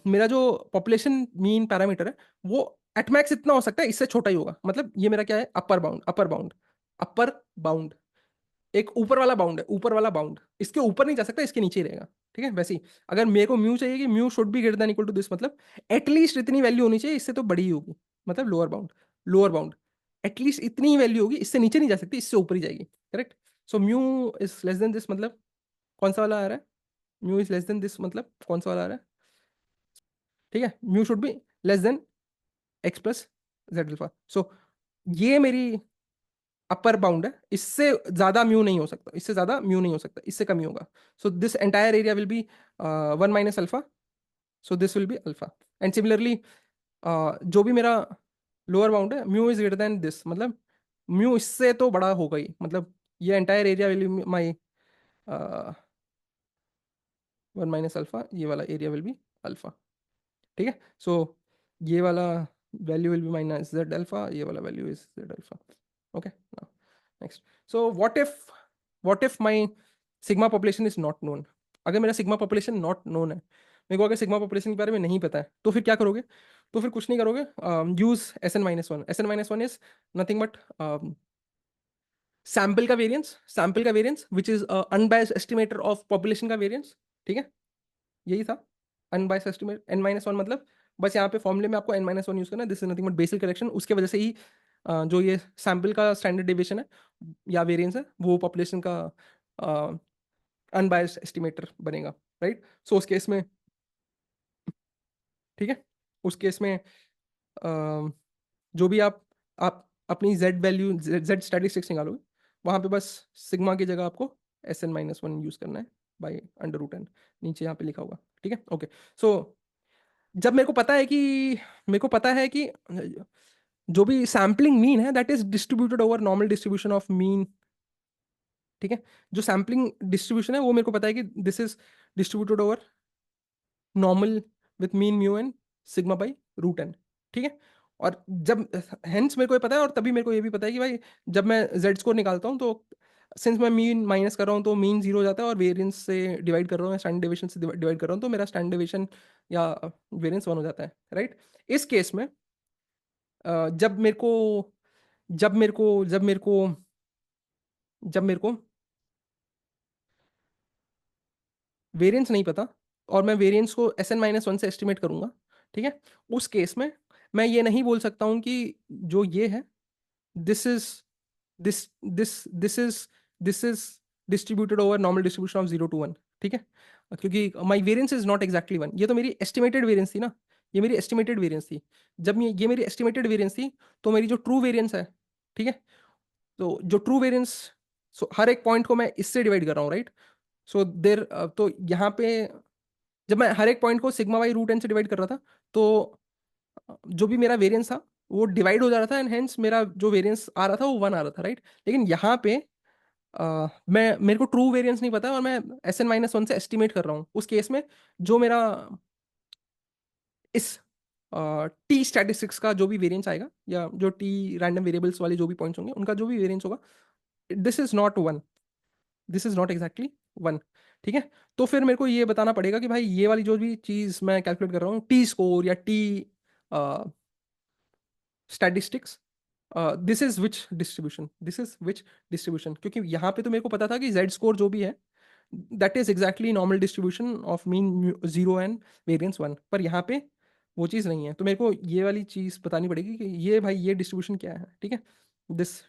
मेरा जो पॉपुलेशन मीन पैरामीटर है वो एट मैक्स इतना हो सकता है, इससे छोटा ही होगा, मतलब ये मेरा क्या है, upper bound, upper bound, upper bound. एक ऊपर वाला बाउंड है, ऊपर वाला बाउंड, इसके ऊपर नहीं जा सकता, इसके नीचे ही रहेगा, ठीक है। वैसे ही अगर मेरे को म्यू चाहिए कि mu should be greater than equal to this, मतलब एटलीस्ट इतनी वैल्यू होनी चाहिए, इससे तो बड़ी ही होगी, मतलब lower bound, lower bound at least इतनी ही वैल्यू होगी, इससे नीचे नहीं जा सकती, इससे ऊपर ही जाएगी, correct. So mu is less than this, मतलब कौन सा वाला आ रहा है, mu is less than this मतलब कौन सा वाला आ रहा है, ठीक है, mu should be less than X plus Z alpha. So ये मेरी अपर बाउंड है, इससे ज्यादा म्यू नहीं हो सकता, इससे ज्यादा म्यू नहीं हो सकता, इससे कम ही होगा। So this entire area will B one minus alpha, so this will be alpha. And similarly जो भी मेरा लोअर बाउंड है, mu is greater then this, मतलब म्यू इससे तो बड़ा होगा ही, मतलब ये entire area will be my one minus alpha, ये वाला एरिया विल बी अल्फा, ठीक है। सो ये वाला value will be minus Z alpha, ये वाला value is Z alpha, okay. Now next, so what if my sigma population is not known, अगर मेरा सिग्मा पॉपुलेशन नॉट नोन है, मेरे को अगर सिग्मा पॉपुलेशन के बारे में नहीं पता है, तो फिर क्या करोगे, तो फिर कुछ नहीं करोगे, use S N minus one, S N minus one is nothing but sample का variance which is unbiased estimator of population का वेरियंस, ठीक है, यही था unbiased estimate. N minus one मतलब बस यहाँ पे फॉर्मूले में आपको एन माइनस वन यूज करना है, this is nothing but basic correction, उसके वजह से ही जो ये सैम्पल का स्टैंडर्ड डेविएशन है या वेरिएंस है वो पॉपुलेशन का अनबायस्ड एस्टिमेटर बनेगा, राइट। सो उस केस में, ठीक है, उस केस में जो भी आप अपनी जेड वैल्यू, जेड स्टैटिस्टिक्स निकालोगे, वहाँ पे बस सिग्मा की जगह आपको S N minus one use करना है बाई अंडर रूट एन, नीचे यहाँ पे लिखा होगा, ठीक है, ओके। सो जब मेरे को पता है कि जो भी सैम्पलिंग मीन है that is distributed over normal distribution of mean, ठीक है, जो सैम्पलिंग डिस्ट्रीब्यूशन है वो मेरे को पता है कि this is distributed over normal with mean mu and sigma by root N, ठीक है। और जब हेंस मेरे को ये पता है, और तभी मेरे को ये भी पता है कि भाई जब मैं जेड स्कोर निकालता हूँ तो सिंस मैं मीन माइनस कर रहा हूँ तो मीन जीरो हो जाता है, और वेरिएंस से डिवाइड कर रहा हूँ, स्टैंडर्ड डेविएशन से डिवाइड कर रहा हूँ, तो मेरा स्टैंडर्ड डेविएशन या वेरिएंस वन हो जाता है, राइट। इस केस में जब मेरे को जब मेरे को जब मेरे को जब मेरे को वेरिएंस नहीं पता और मैं वेरिएंस को एस एन माइनस वन से एस्टिमेट करूंगा, ठीक है, उस केस में मैं ये नहीं बोल सकता हूँ कि जो ये है this is this is this is distributed over normal distribution of zero to one, ठीक है, क्योंकि my variance is not exactly one, ये तो मेरी एस्टिमेटेड वेरियंस थी ना, ये मेरी एस्टिमेटेड वेरियंस थी। जब ये मेरी एस्टिमेटेड वेरियंस थी, तो मेरी जो ट्रू वेरियंस है, ठीक है, तो जो ट्रू वेरियंस, सो हर एक पॉइंट को मैं इससे डिवाइड कर रहा हूँ, राइट। सो देर तो यहाँ पे जब मैं हर एक पॉइंट को सिग्मा बाई रूट एन से डिवाइड कर रहा था, तो जो भी मेरा वेरिएंस था वो डिवाइड हो जा रहा था, एंड हेंस मेरा जो वेरिएंस आ रहा था वो वन आ रहा था, राइट। लेकिन यहाँ पे मैं मेरे को ट्रू वेरिएंस नहीं पता और मैं एस एन माइनस वन से एस्टिमेट कर रहा हूँ, उस केस में जो मेरा इस टी स्टैटिस्टिक्स का जो भी वेरिएंस आएगा, या जो टी रैंडम वेरिएबल्स वाले जो भी पॉइंट्स होंगे उनका जो भी वेरिएंस होगा, this is not one, this is not exactly one, ठीक है। तो फिर मेरे को ये बताना पड़ेगा कि भाई ये वाली जो भी चीज़ मैं कैलकुलेट कर रहा हूँ, टी स्कोर या T statistics, this is which distribution, क्योंकि यहाँ पे तो मेरे को पता था कि जेड स्कोर जो भी है that is exactly normal distribution of mean zero and variance one, पर यहाँ पे वो चीज़ नहीं है, तो मेरे को ये वाली चीज़ बतानी पड़ेगी कि ये भाई ये डिस्ट्रीब्यूशन क्या है, ठीक है, दिस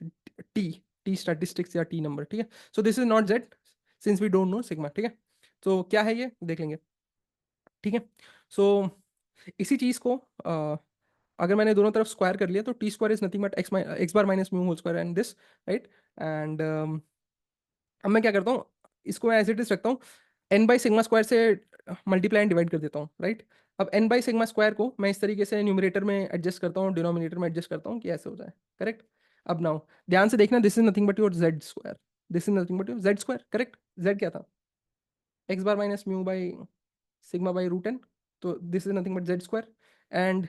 टी टी स्टैटिस्टिक्स या टी नंबर, ठीक है। So this is not Z since we don't know sigma, ठीक है। तो क्या है ये देख लेंगे, ठीक है। सो इसी चीज़ को अगर मैंने दोनों तरफ स्क्वायर कर लिया तो T square is nothing but X bar minus mu whole square and this, right. And अब मैं क्या करता हूँ, इसको मैं एज इट इज रखता हूँ, एन बाई सिग्मा स्क्वायर से मल्टीप्लाई एंड डिवाइड कर देता हूँ, राइट। अब एन बाई सिग्मा स्क्वायर को मैं इस तरीके से न्यूमरेटर में एडजस्ट करता हूँ, डिनोमिनेटर में एडजस्ट करता हूँ कि ऐसे हो जाए, करेक्ट। अब नाउ ध्यान से देखना, this is nothing but your Z square, this is nothing but your Z square, correct. Z क्या था, X bar minus mu by sigma by root N, तो this is nothing but Z square. And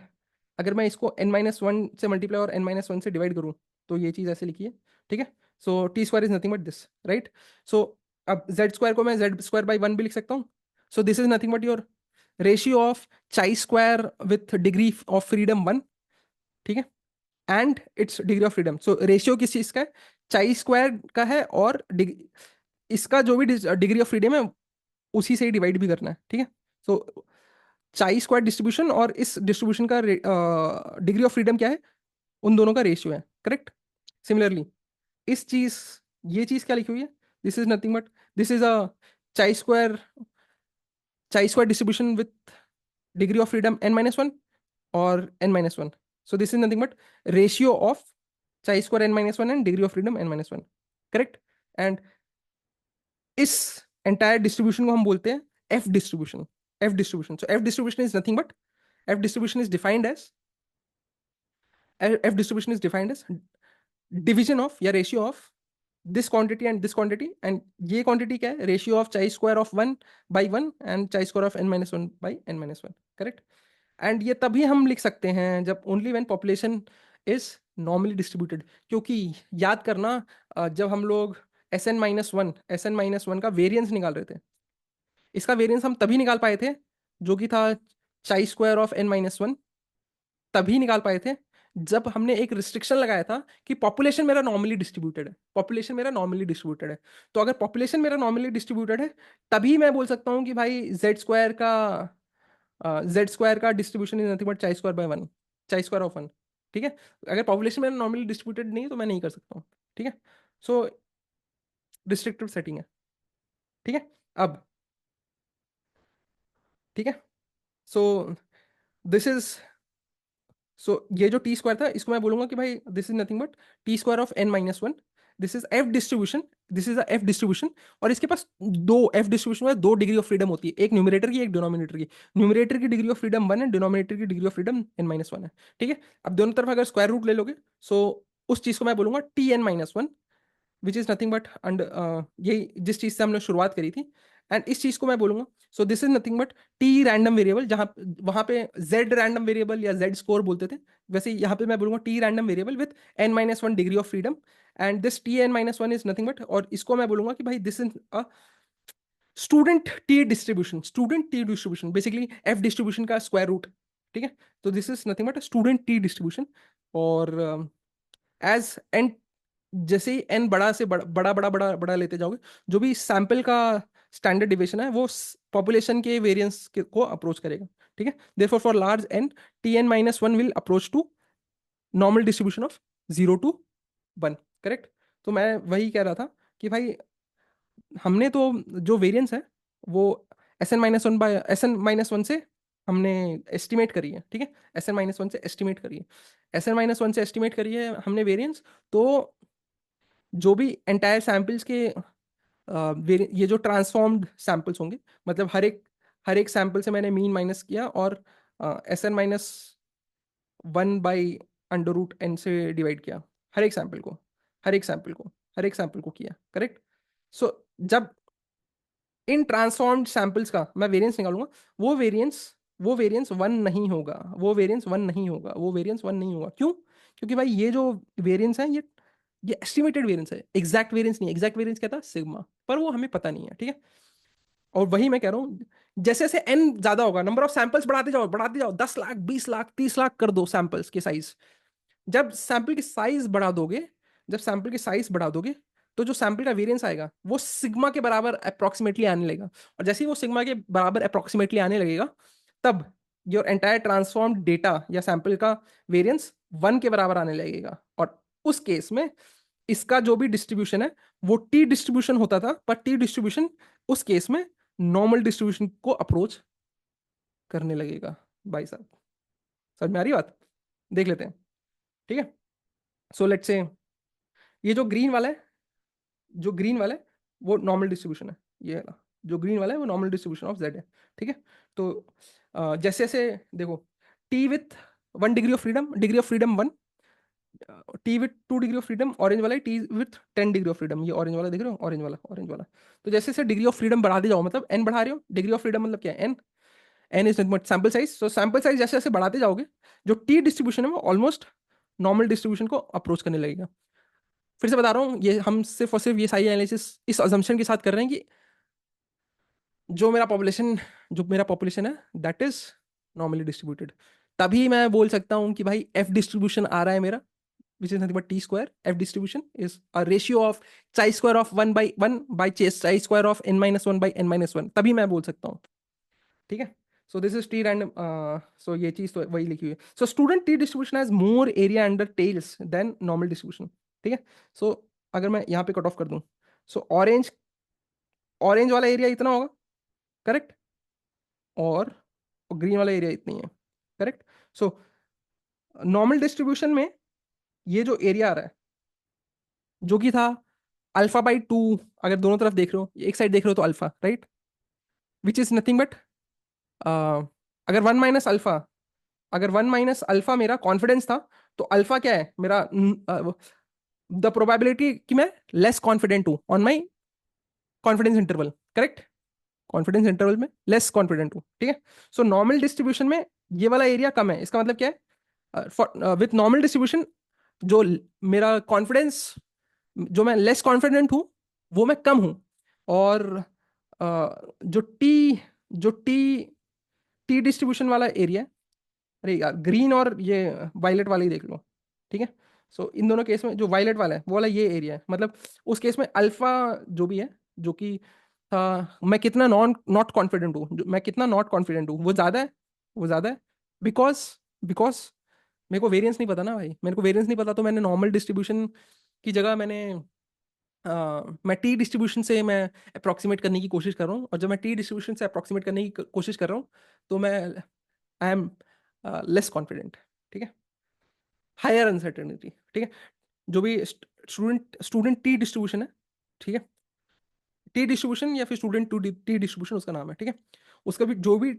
अगर मैं इसको n minus one से multiply और n minus one से divide करूँ तो ये चीज़ ऐसे लिखी है, ठीक है। So T square is nothing but this, right. सो अब जेड स्क्वायर को मैं जेड स्क्वायर बाई वन भी लिख सकता हूँ। So this is nothing but your ratio of chi square with degree of freedom one, ठीक है, and it's degree of freedom. So ratio किस चीज़ का है, चाई स्क्वायर का है, और इसका जो भी डिग्री ऑफ फ्रीडम है उसी से ही डिवाइड भी करना है, ठीक है। सो चाई स्क्वायर डिस्ट्रीब्यूशन और इस डिस्ट्रीब्यूशन का डिग्री ऑफ फ्रीडम क्या है, उन दोनों का रेशियो है, करेक्ट। सिमिलरली इस चीज, ये चीज क्या लिखी हुई है, this is nothing but, this is a chi square, chi square distribution with degree of freedom n minus one और n minus one. So this is nothing but ratio of chi square n minus one and degree of freedom n minus one, correct. And इस entire distribution को हम बोलते हैं F distribution, F distribution. So F distribution is nothing but, F distribution is defined as, F distribution is defined as division of या ratio of this quantity and this quantity, and ये quantity क्या है, ratio of chi square of one by one and chi square of n minus one by n minus one, correct. And ये तभी हम लिख सकते हैं जब only when population is normally distributed, क्योंकि याद करना, जब हम लोग एस एन माइनस वन का वेरियंस निकाल रहे थे, इसका वेरियंस हम तभी निकाल पाए थे जो कि था चाई square of n minus one, तभी निकाल पाए थे जब हमने एक रिस्ट्रिक्शन लगाया था कि पॉपुलेशन मेरा नॉर्मली डिस्ट्रीब्यूटेड है, पॉपुलेशन मेरा नॉर्मली डिस्ट्रीब्यूटेड है। तो अगर पॉपुलेशन मेरा नॉर्मली डिस्ट्रीब्यूटेड है तभी मैं बोल सकता हूँ कि भाई जेड स्क्वायर का डिस्ट्रीब्यूशन इज नथिंग बट चाई स्क्वायर बाय वन, चाई स्क्वायर ऑफ वन, ठीक है। अगर पॉपुलेशन मेरा नॉर्मली डिस्ट्रीब्यूटेड नहीं है तो मैं नहीं कर सकता हूँ, ठीक है। सो रिस्ट्रिक्टिव सेटिंग है, ठीक है। अब ठीक है, सो दिस इज, सो ये जो टी स्क्वायर था इसको मैं बोलूंगा कि भाई this is nothing but T square of n minus one, this is F distribution, this is F distribution. और इसके पास दो एफ डिस्ट्रीब्यूशन में दो डिग्री ऑफ फ्रीडम होती है, एक न्यूमरेटर की एक डिनोमिनेटर की। न्यूमरेटर की डिग्री ऑफ फ्रीडम वन है, डिनोमिनेटर की degree of freedom n minus one है, ठीक है। अब दोनों तरफ अगर स्क्वायर रूट ले लोगे सो उस चीज को मैं बोलूंगा T N minus one, which is nothing but and, यही जिस चीज से हमने शुरुआत करी थी। एंड इस चीज को मैं बोलूंगा, so this is nothing but T random variable, जहां वहां पे जेड रैंडम वेरिएबल या जेड स्कोर बोलते थे, वैसे यहाँ पे मैं बोलूंगा T random variable with n minus one degree of freedom. And this T N minus one is nothing but, और इसको मैं बोलूंगा कि भाई this is a student T distribution, student T distribution basically F distribution का square root, ठीक है। तो this is nothing but student T distribution. और एज एन, जैसे ही एन बड़ा से बड़ा बड़ा बड़ा बड़ा बड़ा लेते जाओगे, जो भी सैंपल का स्टैंडर्ड डिविएशन है वो पॉपुलेशन के वेरिएंस को अप्रोच करेगा, ठीक है। Therefore for large N, T N minus one will approach to normal distribution of zero to one, correct. तो मैं वही कह रहा था कि भाई हमने तो जो वेरिएंस है वो एस एन माइनस वन से हमने एस्टिमेट करी है, ठीक है। एस एन माइनस वन से एस्टिमेट करी है, एस एन माइनस वन से एस्टिमेट करी है हमने वेरिएंस। तो जो भी एंटायर सैंपल्स के ये जो ट्रांसफॉर्म्ड सैंपल्स होंगे, मतलब हर एक सैंपल से मैंने मीन माइनस किया और SN-1 by under root N से डिवाइड किया, हर एक सैंपल को, हर एक सैंपल को, हर एक सैंपल को किया, करेक्ट। सो जब इन ट्रांसफॉर्म्ड सैंपल्स का मैं वेरिएंस निकालूंगा, वो वेरिएंस वो वेरिएंस वन नहीं होगा, वो वेरिएंस वन नहीं होगा, वो वेरिएंस वन नहीं होगा। क्यों? क्योंकि भाई ये जो वेरिएंस है ये एस्टिमेटेड वेरिएंस है, एग्जैक्ट वेरिएंस नहीं। एग्जैक्ट वेरिएंस क्या था, सिग्मा, पर वो हमें पता नहीं है, ठीक है। और वही मैं कह रहा हूँ, जैसे जैसे एन ज्यादा होगा, नंबर ऑफ सैंपल्स बढ़ाते जाओ, 10 लाख 20 लाख 30 लाख कर दो सैंपल्स की साइज। जब सैंपल की साइज बढ़ा दोगे, जब सैंपल की साइज बढ़ा दोगे तो जो सैंपल का वेरिएंस आएगा वो सिग्मा के बराबर अप्रोक्सीमेटली आने लगेगा। और जैसे ही वो सिग्मा के बराबर अप्रोक्सीमेटली आने लगेगा, तब योर एंटायर ट्रांसफॉर्म्ड डेटा या सैंपल का वेरिएंस वन के बराबर आने लगेगा। और उस केस में इसका जो भी डिस्ट्रीब्यूशन है वो टी डिस्ट्रीब्यूशन होता था, पर टी डिस्ट्रीब्यूशन उस केस में नॉर्मल डिस्ट्रीब्यूशन को अप्रोच करने लगेगा। भाई साहब, समझ में आ रही बात? देख लेते हैं, ठीक है। सो लेट्स से ये जो ग्रीन वाला है, जो ग्रीन वाला है वो नॉर्मल डिस्ट्रीब्यूशन है, ये वाला जो ग्रीन वाला है वो नॉर्मल डिस्ट्रीब्यूशन ऑफ जेड है, ठीक है। तो जैसे जैसे देखो, T with 1 degree of freedom, degree of freedom 1, T with 2 degree of freedom orange वाला है, T with 10 degree of freedom, ये ऑरेंज वाला देख रहे हो, ऑरेंज वाला, ऑरेंज वाला। तो जैसे जैसे डिग्री ऑफ फ्रीडम बढ़ाते जाओ, मतलब एन बढ़ा रहे हो, डिग्री ऑफ फ्रीडम मतलब क्या है, N, N is nothing but sample size. तो सैंपल साइज जैसे जैसे बढ़ाते जाओगे, जो टी डिस्ट्रीब्यूशन है वो ऑलमोस्ट नॉर्मल डिस्ट्रीब्यूशन को अप्रोच करने लगेगा। फिर से बता रहा हूँ, ये हम सिर्फ और सिर्फ ये सारी एनालिसिस इस अजम्पशन के साथ कर रहे हैं कि जो मेरा पॉपुलेशन है दैट इज नॉर्मली डिस्ट्रीब्यूटेड। तभी मैं बोल सकता हूँ कि भाई एफ डिस्ट्रीब्यूशन आ रहा है मेरा, which is nothing but t square. F distribution is a ratio of chi square of 1 by 1 by chi square of n minus 1 by n minus 1, तभी मैं बोल सकता हूँ, ठीक है। So this is T random, so ये चीज तो वही लिखी हुई है। So student T distribution has more area under tails than normal distribution, ठीक है। सो अगर मैं यहाँ पे कट ऑफ कर दूँ, सो ऑरेंज, ऑरेंज वाला एरिया इतना होगा, करेक्ट, और ग्रीन वाला एरिया इतनी है, करेक्ट। सो नॉर्मल डिस्ट्रीब्यूशन में ये जो एरिया आ रहा है, जो कि था अल्फा/2, अगर दोनों तरफ देख रहे हो, एक साइड देख रहे हो तो alpha, right, which is nothing but, अगर 1 - अल्फा, अगर 1 - अल्फा मेरा कॉन्फिडेंस था, तो अल्फा क्या है मेरा, द प्रोबेबिलिटी कि मैं लेस कॉन्फिडेंट हूं on my confidence interval, correct, confidence interval में लेस कॉन्फिडेंट हूं, ठीक है। सो नॉर्मल डिस्ट्रीब्यूशन में ये वाला एरिया कम है, इसका मतलब क्या है, विथ नॉर्मल डिस्ट्रीब्यूशन जो मेरा कॉन्फिडेंस, जो मैं लेस कॉन्फिडेंट हूँ वो मैं कम हूँ, और जो टी टी डिस्ट्रीब्यूशन वाला एरिया है, अरे यार ग्रीन और ये वायलेट वाला ही देख लो, ठीक है। सो इन दोनों केस में जो वायलेट वाला है वो वाला ये एरिया है, मतलब उस केस में अल्फा जो भी है, जो कि मैं कितना नॉट कॉन्फिडेंट हूँ, मैं कितना नॉट कॉन्फिडेंट हूँ वो ज़्यादा है, वो ज़्यादा है, बिकॉज बिकॉज मेरे को वेरिएंस नहीं पता ना भाई, मेरे को वेरिएंस नहीं पता, तो मैंने नॉर्मल डिस्ट्रीब्यूशन की जगह मैं टी डिस्ट्रीब्यूशन से मैं अप्रॉक्सीमेट करने की कोशिश कर रहा हूँ, और जब मैं टी डिस्ट्रीब्यूशन से अप्रॉक्सीमेट करने की कोशिश कर रहा हूँ, तो मैं आई एम लेस कॉन्फिडेंट, ठीक है, हायर अनसर्टेनिटी, ठीक है। जो भी स्टूडेंट स्टूडेंट टी डिस्ट्रीब्यूशन है, ठीक है, टी डिस्ट्रीब्यूशन या फिर स्टूडेंट टू टी डिस्ट्रीब्यूशन उसका नाम है, ठीक है। उसका भी जो भी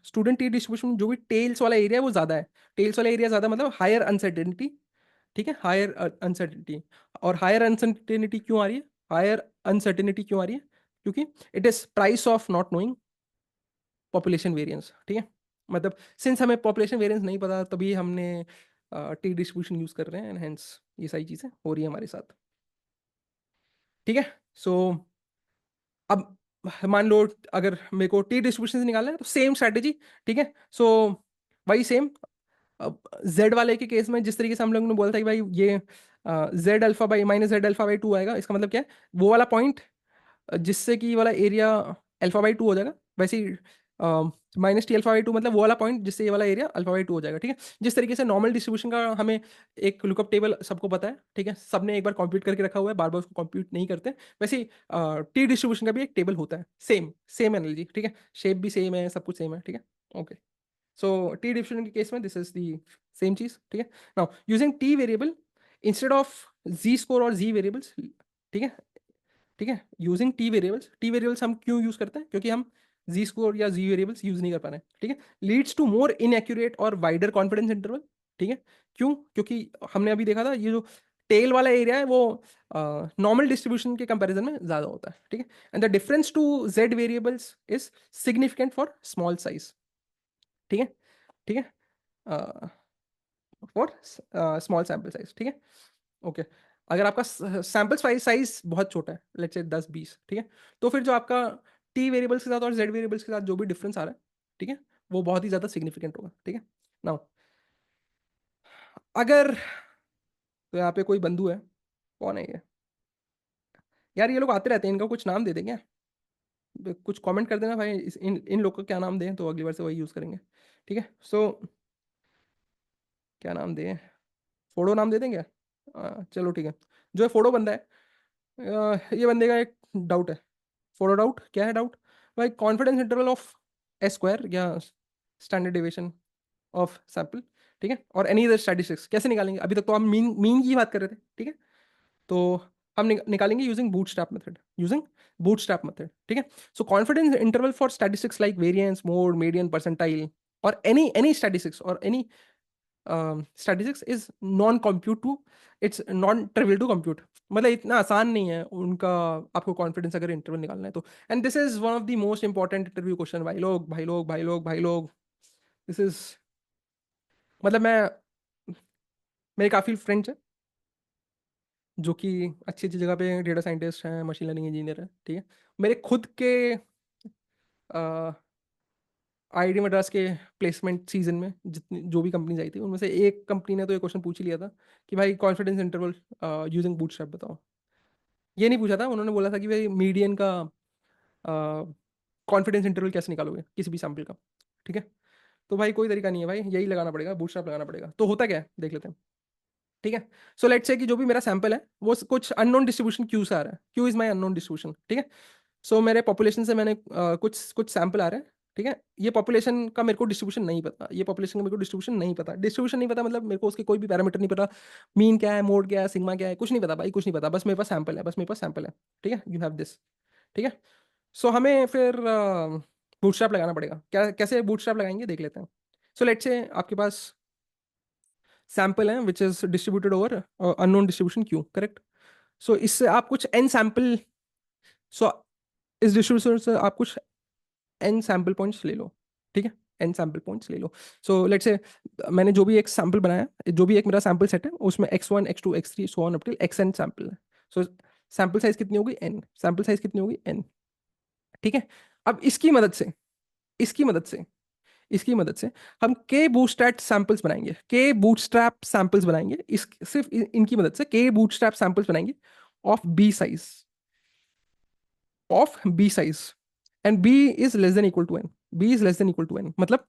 स्टूडेंट टी डिस्ट्रीब्यूशन, जो भी टेल्स वाला एरिया है वो ज़्यादा है, टेल्स वाला एरिया ज़्यादा मतलब हायर अनसर्टेनिटी, ठीक है, हायर अनसर्टेनिटी। और हायर अनसर्टेनिटी क्यों आ रही है, हायर अनसर्टेनिटी क्यों आ रही है, क्योंकि it is price of not knowing population variance, ठीक है। मतलब सिंस हमें पॉपुलेशन वेरिएंस नहीं पता, तभी हमने टी डिस्ट्रीब्यूशन यूज कर रहे हैं, एंड हेंस ये सारी चीज़ें हो रही है हमारे साथ, ठीक है। सो अब मान लो अगर मेरे को टी डिस्ट्रीब्यूशन से निकालना है, तो सेम स्ट्रैटेजी, ठीक है। सो वही सेम, अब जेड वाले के केस में जिस तरीके से हम लोगों ने बोला था कि भाई ये Z∝/-Z∝/2 आएगा, इसका मतलब क्या है, वो वाला पॉइंट जिससे कि ये वाला एरिया अल्फा/2 हो जाएगा, वैसे ही -T∝/2 मतलब वो वाला पॉइंट जिससे ये वाला एरिया अल्फा/2 हो जाएगा, ठीक है। जिस तरीके से नॉर्मल डिस्ट्रीब्यूशन का हमें एक लुकअप टेबल सबको पता है, ठीक है, सबने एक बार कंप्यूट करके रखा हुआ है, बार बार उसको कंप्यूट नहीं करते, वैसे ही टी डिस्ट्रीब्यूशन का भी एक टेबल होता है, सेम सेम एनालॉजी, ठीक है, शेप भी सेम है, सब कुछ सेम है, ठीक है, ओके। सो टी डिस्ट्रीब्यूशन के केस में दिस इज द सेम चीज, ठीक है। Now using T variable instead of Z score और जी वेरिएबल्स, ठीक है, ठीक है, यूजिंग टी वेरिएबल्स हम क्यों यूज करते हैं, क्योंकि हम जी स्कोर या जी वेरिएबल्स यूज नहीं कर पा रहे हैं, ठीक है, लीड्स टू मोर इनएक्यूरेट और वाइडर कॉन्फिडेंस इंटरवल, ठीक है। क्यों, क्योंकि हमने अभी देखा था ये जो टेल वाला एरिया है वो नॉर्मल डिस्ट्रीब्यूशन के कंपैरिजन में ज्यादा होता है, ठीक है, and the difference to Z variables is significant for small size, ठीक है, ठीक है, फॉर स्मॉल सैम्पल साइज, ठीक है, ओके। अगर आपका सैम्पल साइज बहुत छोटा है, लेट्स से 10-20, ठीक है, तो फिर जो आपका टी वेरिएबल्स के साथ और जेड वेरिएबल्स के साथ जो भी डिफरेंस आ रहा है, ठीक है, वो बहुत ही ज़्यादा सिग्निफिकेंट होगा, ठीक है। नाउ अगर, तो यहाँ पे कोई बंधु है, कौन है ये यार, ये लोग आते रहते हैं, इनका कुछ नाम दे देंगे, कुछ कमेंट कर देना भाई, इन इन लोग का क्या नाम दें, तो अगली बार से वही यूज़ करेंगे, ठीक है। सो क्या नाम दें, फोड़ो नाम दे देंगे, चलो ठीक है, जो है फोड़ो बंदा है, ये बंदे का एक डाउट है, फोड़ो डाउट क्या है डाउट, भाई confidence interval of S square या स्टैंडर्ड डेविएशन ऑफ सैंपल, ठीक है, और एनी अदर स्टैटिस्टिक्स कैसे निकालेंगे? अभी तक तो हम मीन मीन की बात कर रहे थे, ठीक है, तो हम निकालेंगे using bootstrap method, using bootstrap method, ठीक है। So confidence interval for statistics like variance, mode, median, percentile और एनी स्टैटिस्टिक्स और any statistics is non compute to, it's non trivial to compute. मतलब इतना आसान नहीं है उनका, आपको कॉन्फिडेंस अगर इंटरवल निकालना है तो। And this is one of the most important interview question, भाई लोग भाई लोग भाई लोग भाई लोग। दिस इज, मतलब मैं, मेरे काफ़ी फ्रेंड्स हैं जो कि अच्छी अच्छी जगह पे डेटा साइंटिस्ट हैं, मशीन लर्निंग इंजीनियर हैं, ठीक है। मेरे खुद के आईआईटी मद्रास के प्लेसमेंट सीजन में जितनी जो भी कंपनीज आई थी उनमें से एक कंपनी ने तो ये क्वेश्चन पूछ ही लिया था कि भाई कॉन्फिडेंस इंटरवल यूजिंग बूटस्ट्रैप बताओ। ये नहीं पूछा था, उन्होंने बोला था कि भाई मीडियन का कॉन्फिडेंस इंटरवल कैसे निकालोगे किसी भी सैम्पल का, ठीक है। तो भाई कोई तरीका नहीं है भाई, यही लगाना पड़ेगा, बूटस्ट्रैप लगाना पड़ेगा। तो होता क्या है देख लेते हैं, ठीक है। सो लेट्स से कि जो भी मेरा सैंपल है वो कुछ अननोन डिस्ट्रीब्यूशन क्यू से आ रहा है, Q is my unknown distribution, ठीक है। सो मेरे पॉपुलेशन से मैंने कुछ कुछ सैंपल आ रहे हैं, ठीक है। ये पॉपुलेशन का मेरे को डिस्ट्रीब्यूशन नहीं पता, ये पॉपुलेशन का मेरे को डिस्ट्रीब्यूशन नहीं पता, डिस्ट्रीब्यूशन नहीं पता मतलब मेरे को उसके कोई भी पैरामीटर नहीं पता, मीन क्या है, मोड क्या है, सिग्मा क्या है, कुछ नहीं पता भाई, कुछ नहीं पता, बस मेरे पास सैंपल है, बस मेरे पास सैंपल है, ठीक है। यू हैव दिस, ठीक है। सो हमें फिर बूटस्ट्रैप लगाना पड़ेगा, क्या कैसे बूटस्ट्रैप लगाएंगे देख लेते हैं। सो लेट्स से आपके पास सैंपल है which is distributed over unknown distribution Q, correct. So इससे आप कुछ एन सैंपल, सो इस डिस्ट्रीब्यूशन से आप कुछ एन सैंपल पॉइंट्स ले लो, ठीक है, एन सैंपल पॉइंट्स ले लो। सो लेट्स से मैंने जो भी एक सैंपल बनाया, जो भी एक मेरा सैंपल सेट है उसमें x1 x2 x3 so on up till xn sample है। सो सैंपल साइज कितनी होगी n, सैंपल साइज कितनी होगी n, ठीक है। अब इसकी मदद से इसकी मदद से हम के बूटस्ट्रैप सैंपल्स बनाएंगे, के बूटस्ट्रैप सैंपल्स बनाएंगे, इस सिर्फ इनकी मदद से के बूटस्ट्रैप सैंपल्स बनाएंगे of B size, of B size and B is less than equal to N, B is less than equal to N. मतलब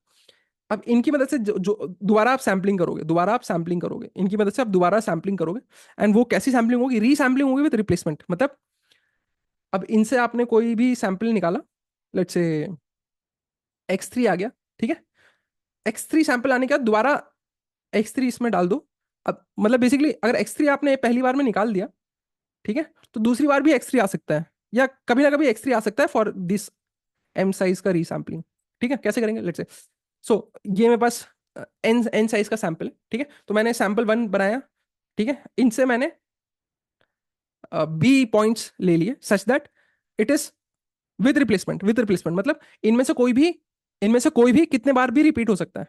अब इनकी मदद से जो दोबारा आप सैम्पलिंग करोगे, दोबारा आप सैम्पलिंग करोगे, इनकी मदद से आप दोबारा सैम्पलिंग करोगे, एंड वो कैसी सैम्पलिंग होगी, रीसैम्पलिंग होगी विद रिप्लेसमेंट। मतलब अब इनसे आपने कोई भी सैंपल निकाला, लेट्स से x3 आ गया, ठीक है। x3 सैंपल आने के बाद दोबारा x3 इसमें डाल दो। अब मतलब बेसिकली अगर x3 आपने पहली बार में निकाल दिया, ठीक है, तो दूसरी बार भी x3 आ सकता है, या कभी ना कभी x3 आ सकता है फॉर दिस m साइज का रीसैम्पलिंग, ठीक है। कैसे करेंगे लेट्स से, सो ये मेरे पास एन साइज का सैंपल है, ठीक है। तो मैंने सैंपल 1 बनाया, ठीक है, इनसे मैंने बी पॉइंट्स ले लिए such that it is with replacement, with replacement मतलब इनमें से कोई भी कितने बार भी रिपीट हो सकता है,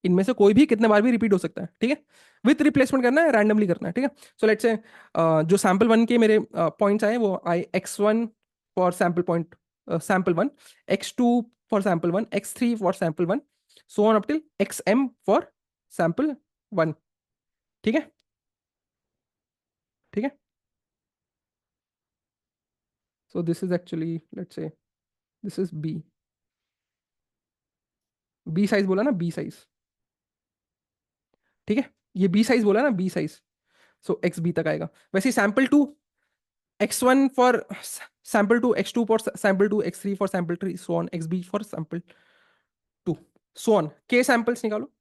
इनमें से कोई भी कितने बार भी रिपीट हो सकता है, ठीक है। विथ रिप्लेसमेंट करना है, रैंडमली करना है, ठीक है। सो लेट्स से जो सैंपल 1 के मेरे पॉइंट्स आए वो I x1 for sample point sample 1, x2 for sample 1, x3 for sample 1, so on up till xm for sample 1, ठीक है, ठीक है। So this is actually let's say this is B, B size बोला ना, B size, ठीक है। ये B size बोला ना, बी साइज, सो एक्स बी तक आएगा। वैसे sample 2, x1 for sample 2, x2 for sample 2, x3 for sample 3, so on, xb for sample 2, so on, k samples निकालो,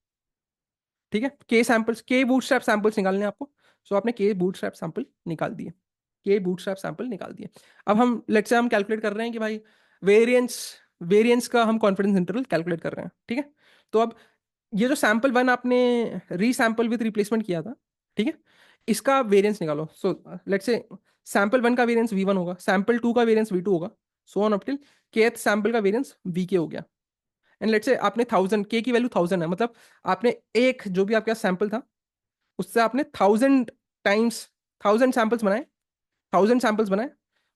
ठीक है। के सैंपल्स, के बूटस्ट्रैप सैंपल्स निकालने हैं आपको। सो आपने के बूटस्ट्रैप सैंपल निकाल दिए, के बूटस्ट्रैप सैंपल निकाल दिए। अब हम लेट्स से हम कैलकुलेट कर रहे हैं कि भाई वेरिएंस, वेरिएंस का हम कॉन्फिडेंस इंटरवल कैलकुलेट कर रहे हैं, ठीक है। तो अब ये जो सैंपल 1 आपने रीसैंपल विद रिप्लेसमेंट किया था, ठीक है, इसका वेरिएंस निकालो। सो लेट्स से सैंपल 1 का वेरिएंस v1 होगा, सैंपल 2 का वेरिएंस v2 होगा, सो on up till kth sample का वेरिएंस vk हो गया। एंड लेट्स से आपने 1000, k की वैल्यू 1000 है, मतलब आपने एक जो भी आपके पास सैंपल था उससे आपने 1000 टाइम्स 1000 सैंपल्स बनाए, 1000 सैंपल्स बनाए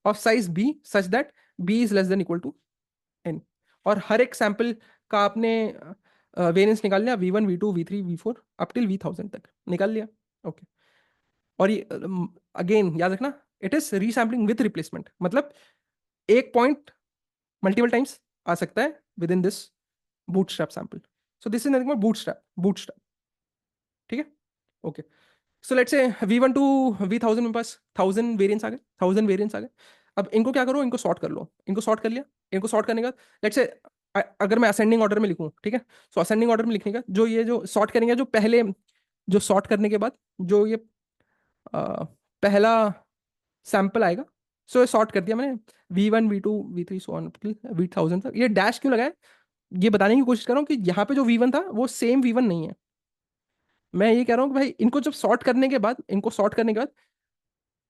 of size b such that b is less than equal to n, और हर एक सैंपल का आपने वेरिएंस निकाल लिया, v1 v2 v3 v4 up till v1000 तक निकाल लिया, ओके। और ये अगेन याद रखना, इट इज रीसैम्पलिंग विथ रिप्लेसमेंट, मतलब एक पॉइंट मल्टीपल टाइम्स आ सकता है with in this bootstrap sample. So this is nothing but bootstrap, ठीक है, okay. So let's say v1 to v1000 मेरे पास 1000 वेरिएंट्स आ गए, 1000 वेरिएंट्स आ गए। अब इनको क्या करो, इनको सॉर्ट कर लो, इनको सॉर्ट कर लिया, इनको सॉर्ट करने के बाद लेट्स से अगर मैं असेंडिंग ऑर्डर में लिखूं, ठीक है, सो असेंडिंग ऑर्डर में लिखने का जो ये जो सॉर्ट करेंगे, जो पहले, जो सॉर्ट करने के बाद जो ये पहला सैंपल आएगा, सो ये सॉर्ट कर दिया मैंने, V1 V2 V3 so on V1000 तक। ये डैश क्यों लगाया, ये बताने की कोशिश कर रहा हूँ कि यहाँ पे जो V1 था वो सेम V1 नहीं है। मैं ये कह रहा हूँ कि भाई इनको जब सॉर्ट करने के बाद, इनको सॉर्ट करने के बाद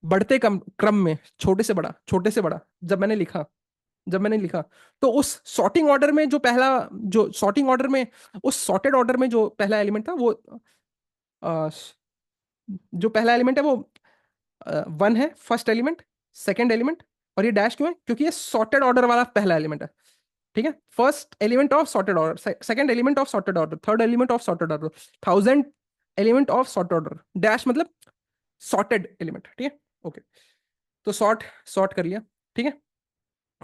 बढ़ते कम क्रम में, छोटे से बड़ा, छोटे से बड़ा, जब मैंने लिखा तो उस सॉर्टिंग ऑर्डर में जो पहला, जो सॉर्टिंग ऑर्डर में, उस सॉर्टेड ऑर्डर में जो पहला एलिमेंट था वो अ, जो पहला एलिमेंट है वो 1 है, फर्स्ट एलिमेंट, सेकंड एलिमेंट। और ये डैश क्यों है, क्योंकि ये सॉर्टेड ऑर्डर वाला पहला एलिमेंट है, ठीक है। First element of sorted order, second element of sorted order, third element of sorted order, 1000 element of sorted order, dash मतलब सॉर्टेड एलिमेंट, ठीक है। ओके, तो सॉर्ट सॉर्ट कर लिया, ठीक है।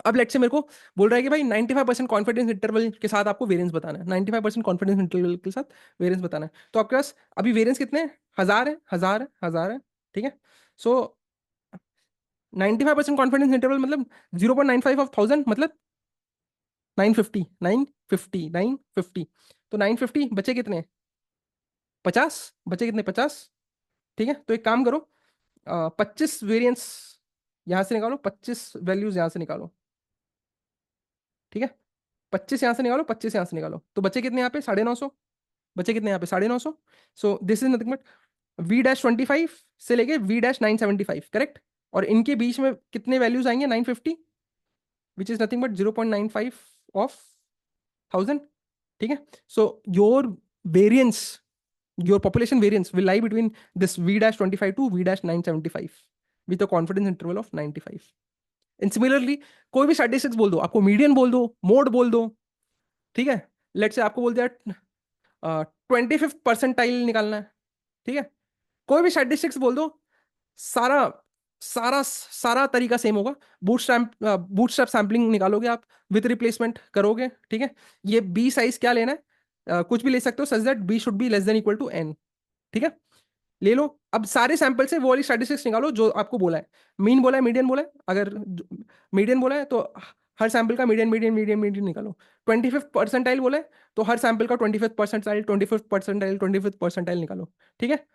अब लेट से मेरे को बोल रहा है कि भाई 95% कॉन्फिडेंस इंटरवल के साथ आपको वेरिएंस बताना है, 95% कॉन्फिडेंस इंटरवल के साथ वेरिएंस बताना है। तो आपके पास अभी वेरिएंस कितने हैं, 1000 है, 1000 है, 1000 है, ठीक है। सो 95% कॉन्फिडेंस इंटरवल मतलब 0.95 ऑफ 1000 मतलब 950, 950, 950। तो 950 बचे कितने, 50, बचे कितने, 50, ठीक है। तो एक काम करो, 25 वेरिएंस यहाँ से निकालो, 25 वैल्यूज यहाँ से निकालो, ठीक है। 25 यहाँ से निकालो, 25 यहाँ से निकालो, तो बचे कितने यहाँ पे, 950, बचे कितने यहाँ पे, 950। सो this is nothing but V-25 से लेके V-975, करेक्ट। और इनके बीच में कितने वैल्यूज आएंगे, 950, विच इज नथिंग बट 0.95 ऑफ 1000, ठीक है। So your variance, your population variance will lie between this V-25 to V-975 with a confidence interval of 95। and similarly कोई भी स्टैटिस्टिक्स बोल दो, आपको मीडियन बोल दो, मोड बोल दो, ठीक है। लेट से आपको बोल दिया 25th परसेंटाइल निकालना है, ठीक है। कोई भी स्टैटिस्टिक्स बोल दो, सारा सारा सारा तरीका सेम होगा। बूटस्ट्रैप सैम्पलिंग निकालोगे आप, विथ रिप्लेसमेंट करोगे, ठीक है। ये बी साइज क्या लेना है, कुछ भी ले सकते हो, such that B should be less than equal to N, ठीक है। ले लो, अब सारे सैंपल से वो वाली स्टैटिस्टिक्स निकालो जो आपको बोला है। मीन बोला है, मीडियन बोला है, अगर मीडियन बोला है तो हर सैंपल का मीडियन मीडियन मीडियन मीडियन निकालो। 25th परसेंटाइल बोला है तो हर सैंपल का 25th percentile, 25th percentile, 25th percentile निकालो, ठीक है।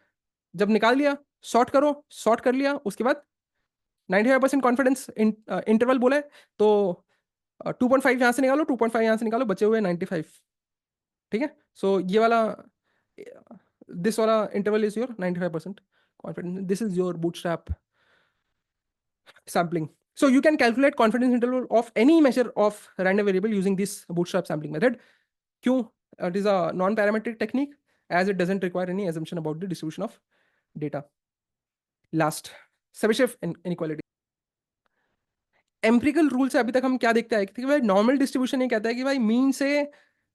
जब निकाल लिया, सॉर्ट करो, सॉर्ट कर लिया, उसके बाद 95% कॉन्फिडेंस इंटरवल बोला है तो 2.5 यहाँ से निकालो, 2.5 यहाँ से निकालो, बचे हुए 95, ठीक है। सो ये वाला, this वाला interval is your 95% confidence, this is your bootstrap sampling। So you can calculate confidence interval of any measure of random variable using this bootstrap sampling method। क्यों, it is a non-parametric technique as it doesn't require any assumption about the distribution of data। Last, Chebyshev inequality। Empirical rule से अभी तक हम क्या देखते हैं कि भाई नॉर्मल डिस्ट्रीब्यूशन ये कहता है कि भाई मीन से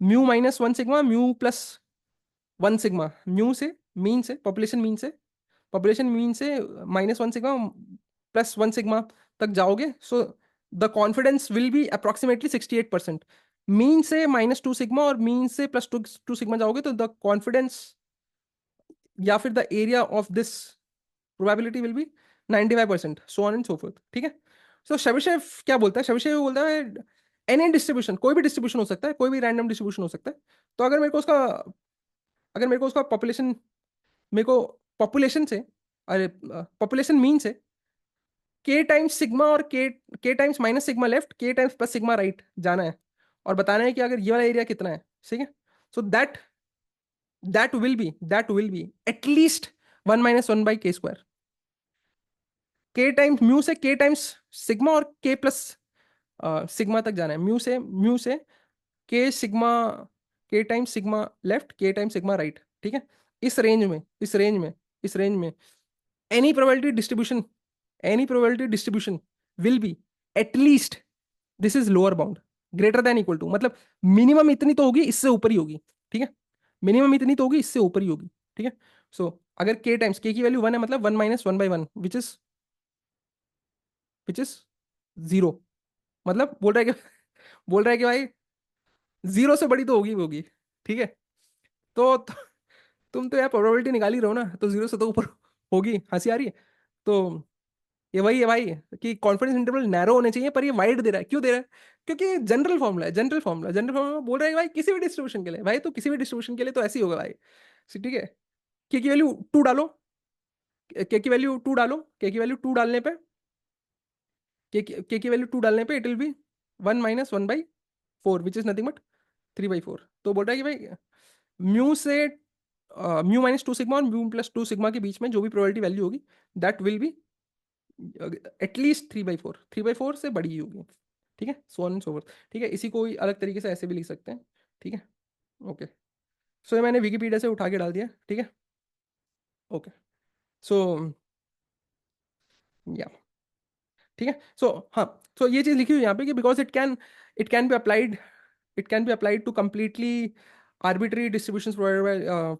mu minus 1 sigma, mu plus 1 sigma, mu से, मीन से, पॉपुलेशन मीन से -1 सिग्मा प्लस 1 सिग्मा तक जाओगे, so the confidence will be approximately 68%। Mean से -2 सिग्मा और मीन से +2 सिग्मा जाओगे तो द कॉन्फिडेंस या फिर the area of this probability will be 95%, so on and so fourth, ठीक है। सो शेबिशेव क्या बोलता है, शेबिशेव बोलता है एनी डिस्ट्रीब्यूशन, कोई भी डिस्ट्रीब्यूशन हो सकता है, कोई भी रैंडम डिस्ट्रीब्यूशन हो सकता है। तो अगर मेरे को उसका पॉपुलेशन, मेरे को पॉपुलेशन से, अरे पॉपुलेशन मीन से के टाइम्स सिग्मा और के टाइम्स माइनस सिग्मा लेफ्ट, के टाइम्स प्लस सिग्मा राइट जाना है, और बताना है कि अगर ये वाला एरिया कितना है, ठीक है। So that will be at least 1 - 1/k²। के टाइम्स म्यू से के टाइम्स सिग्मा और के प्लस सिग्मा तक जाना है, म्यू से के सिग्मा, के टाइम्स सिग्मा लेफ्ट, के टाइम्स सिग्मा राइट, ठीक है। इस रेंज में any probability distribution any probability distribution will be at least, this is lower bound, greater than equal to, मतलब मिनिमम इतनी तो होगी, इससे ऊपर ही होगी, ठीक है। मिनिमम इतनी तो होगी, इससे ऊपर ही होगी, ठीक है। सो अगर के टाइम्स के की वैल्यू 1 है मतलब 1 - 1/1 विच इज 0, मतलब बोल रहा है कि भाई 0 से बड़ी तो होगी, ठीक है। तो तुम तो यार प्रोबेबिलिटी निकाल ही रहो ना, तो 0 से तो ऊपर होगी, हंसी आ रही है। तो ये वही है भाई कि कॉन्फिडेंस इंटरवल नैरो होने चाहिए, पर ये वाइड दे रहा है। क्यों दे रहा है? क्योंकि जनरल फॉर्मूला है, जनरल फॉर्मूला बोल रहा है कि भाई किसी भी डिस्ट्रीब्यूशन के लिए, भाई तो किसी भी डिस्ट्रीब्यूशन के लिए तो ऐसे ही होगा भाई। ठीक है, के की वैल्यू 2 डालो, के की वैल्यू 2 डालने पे, के की वैल्यू 2 डालने पे it will be 1 minus 1/4 which is nothing but 3/4। तो बोल रहा है कि भाई म्यू से म्यू माइनस 2 सिग्मा और म्यू प्लस 2 सिग्मा के बीच में जो भी प्रोबेबिलिटी वैल्यू होगी, दैट विल बी एटलीस्ट 3/4, 3/4 से बड़ी ही होगी। ठीक है, so on and so fourth. ठीक है, इसी को ही अलग तरीके से ऐसे भी लिख सकते हैं। ठीक है, ओके। सो ये मैंने विकीपीडिया से उठा के डाल दिया। ठीक है, ओके। सो या ठीक है, सो हाँ, सो ये चीज लिखी हुई है यहाँ पे कि because it can be applied, to completely arbitrary distributions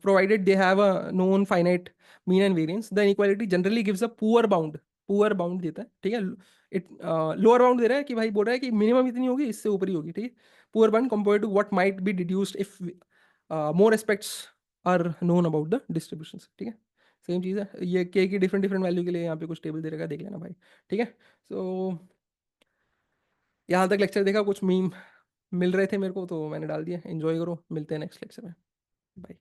provided they have a known finite mean and variance, the inequality generally gives a poor bound देता है। ठीक है, इट लोअर बाउंड दे रहा है कि भाई बोल रहा है कि मिनिमम इतनी होगी, इससे ऊपर ही होगी। ठीक है, poor bound compare to what might be deduced if more aspects are known about the distributions. ठीक है, सेम चीज़ है ये, के की डिफरेंट डिफरेंट वैल्यू के लिए यहाँ पे कुछ टेबल दे रखा है, देख लेना भाई। ठीक है, सो यहाँ तक लेक्चर देखा, कुछ मीम मिल रहे थे मेरे को तो मैंने डाल दिया। एंजॉय करो, मिलते हैं नेक्स्ट लेक्चर में। बाय।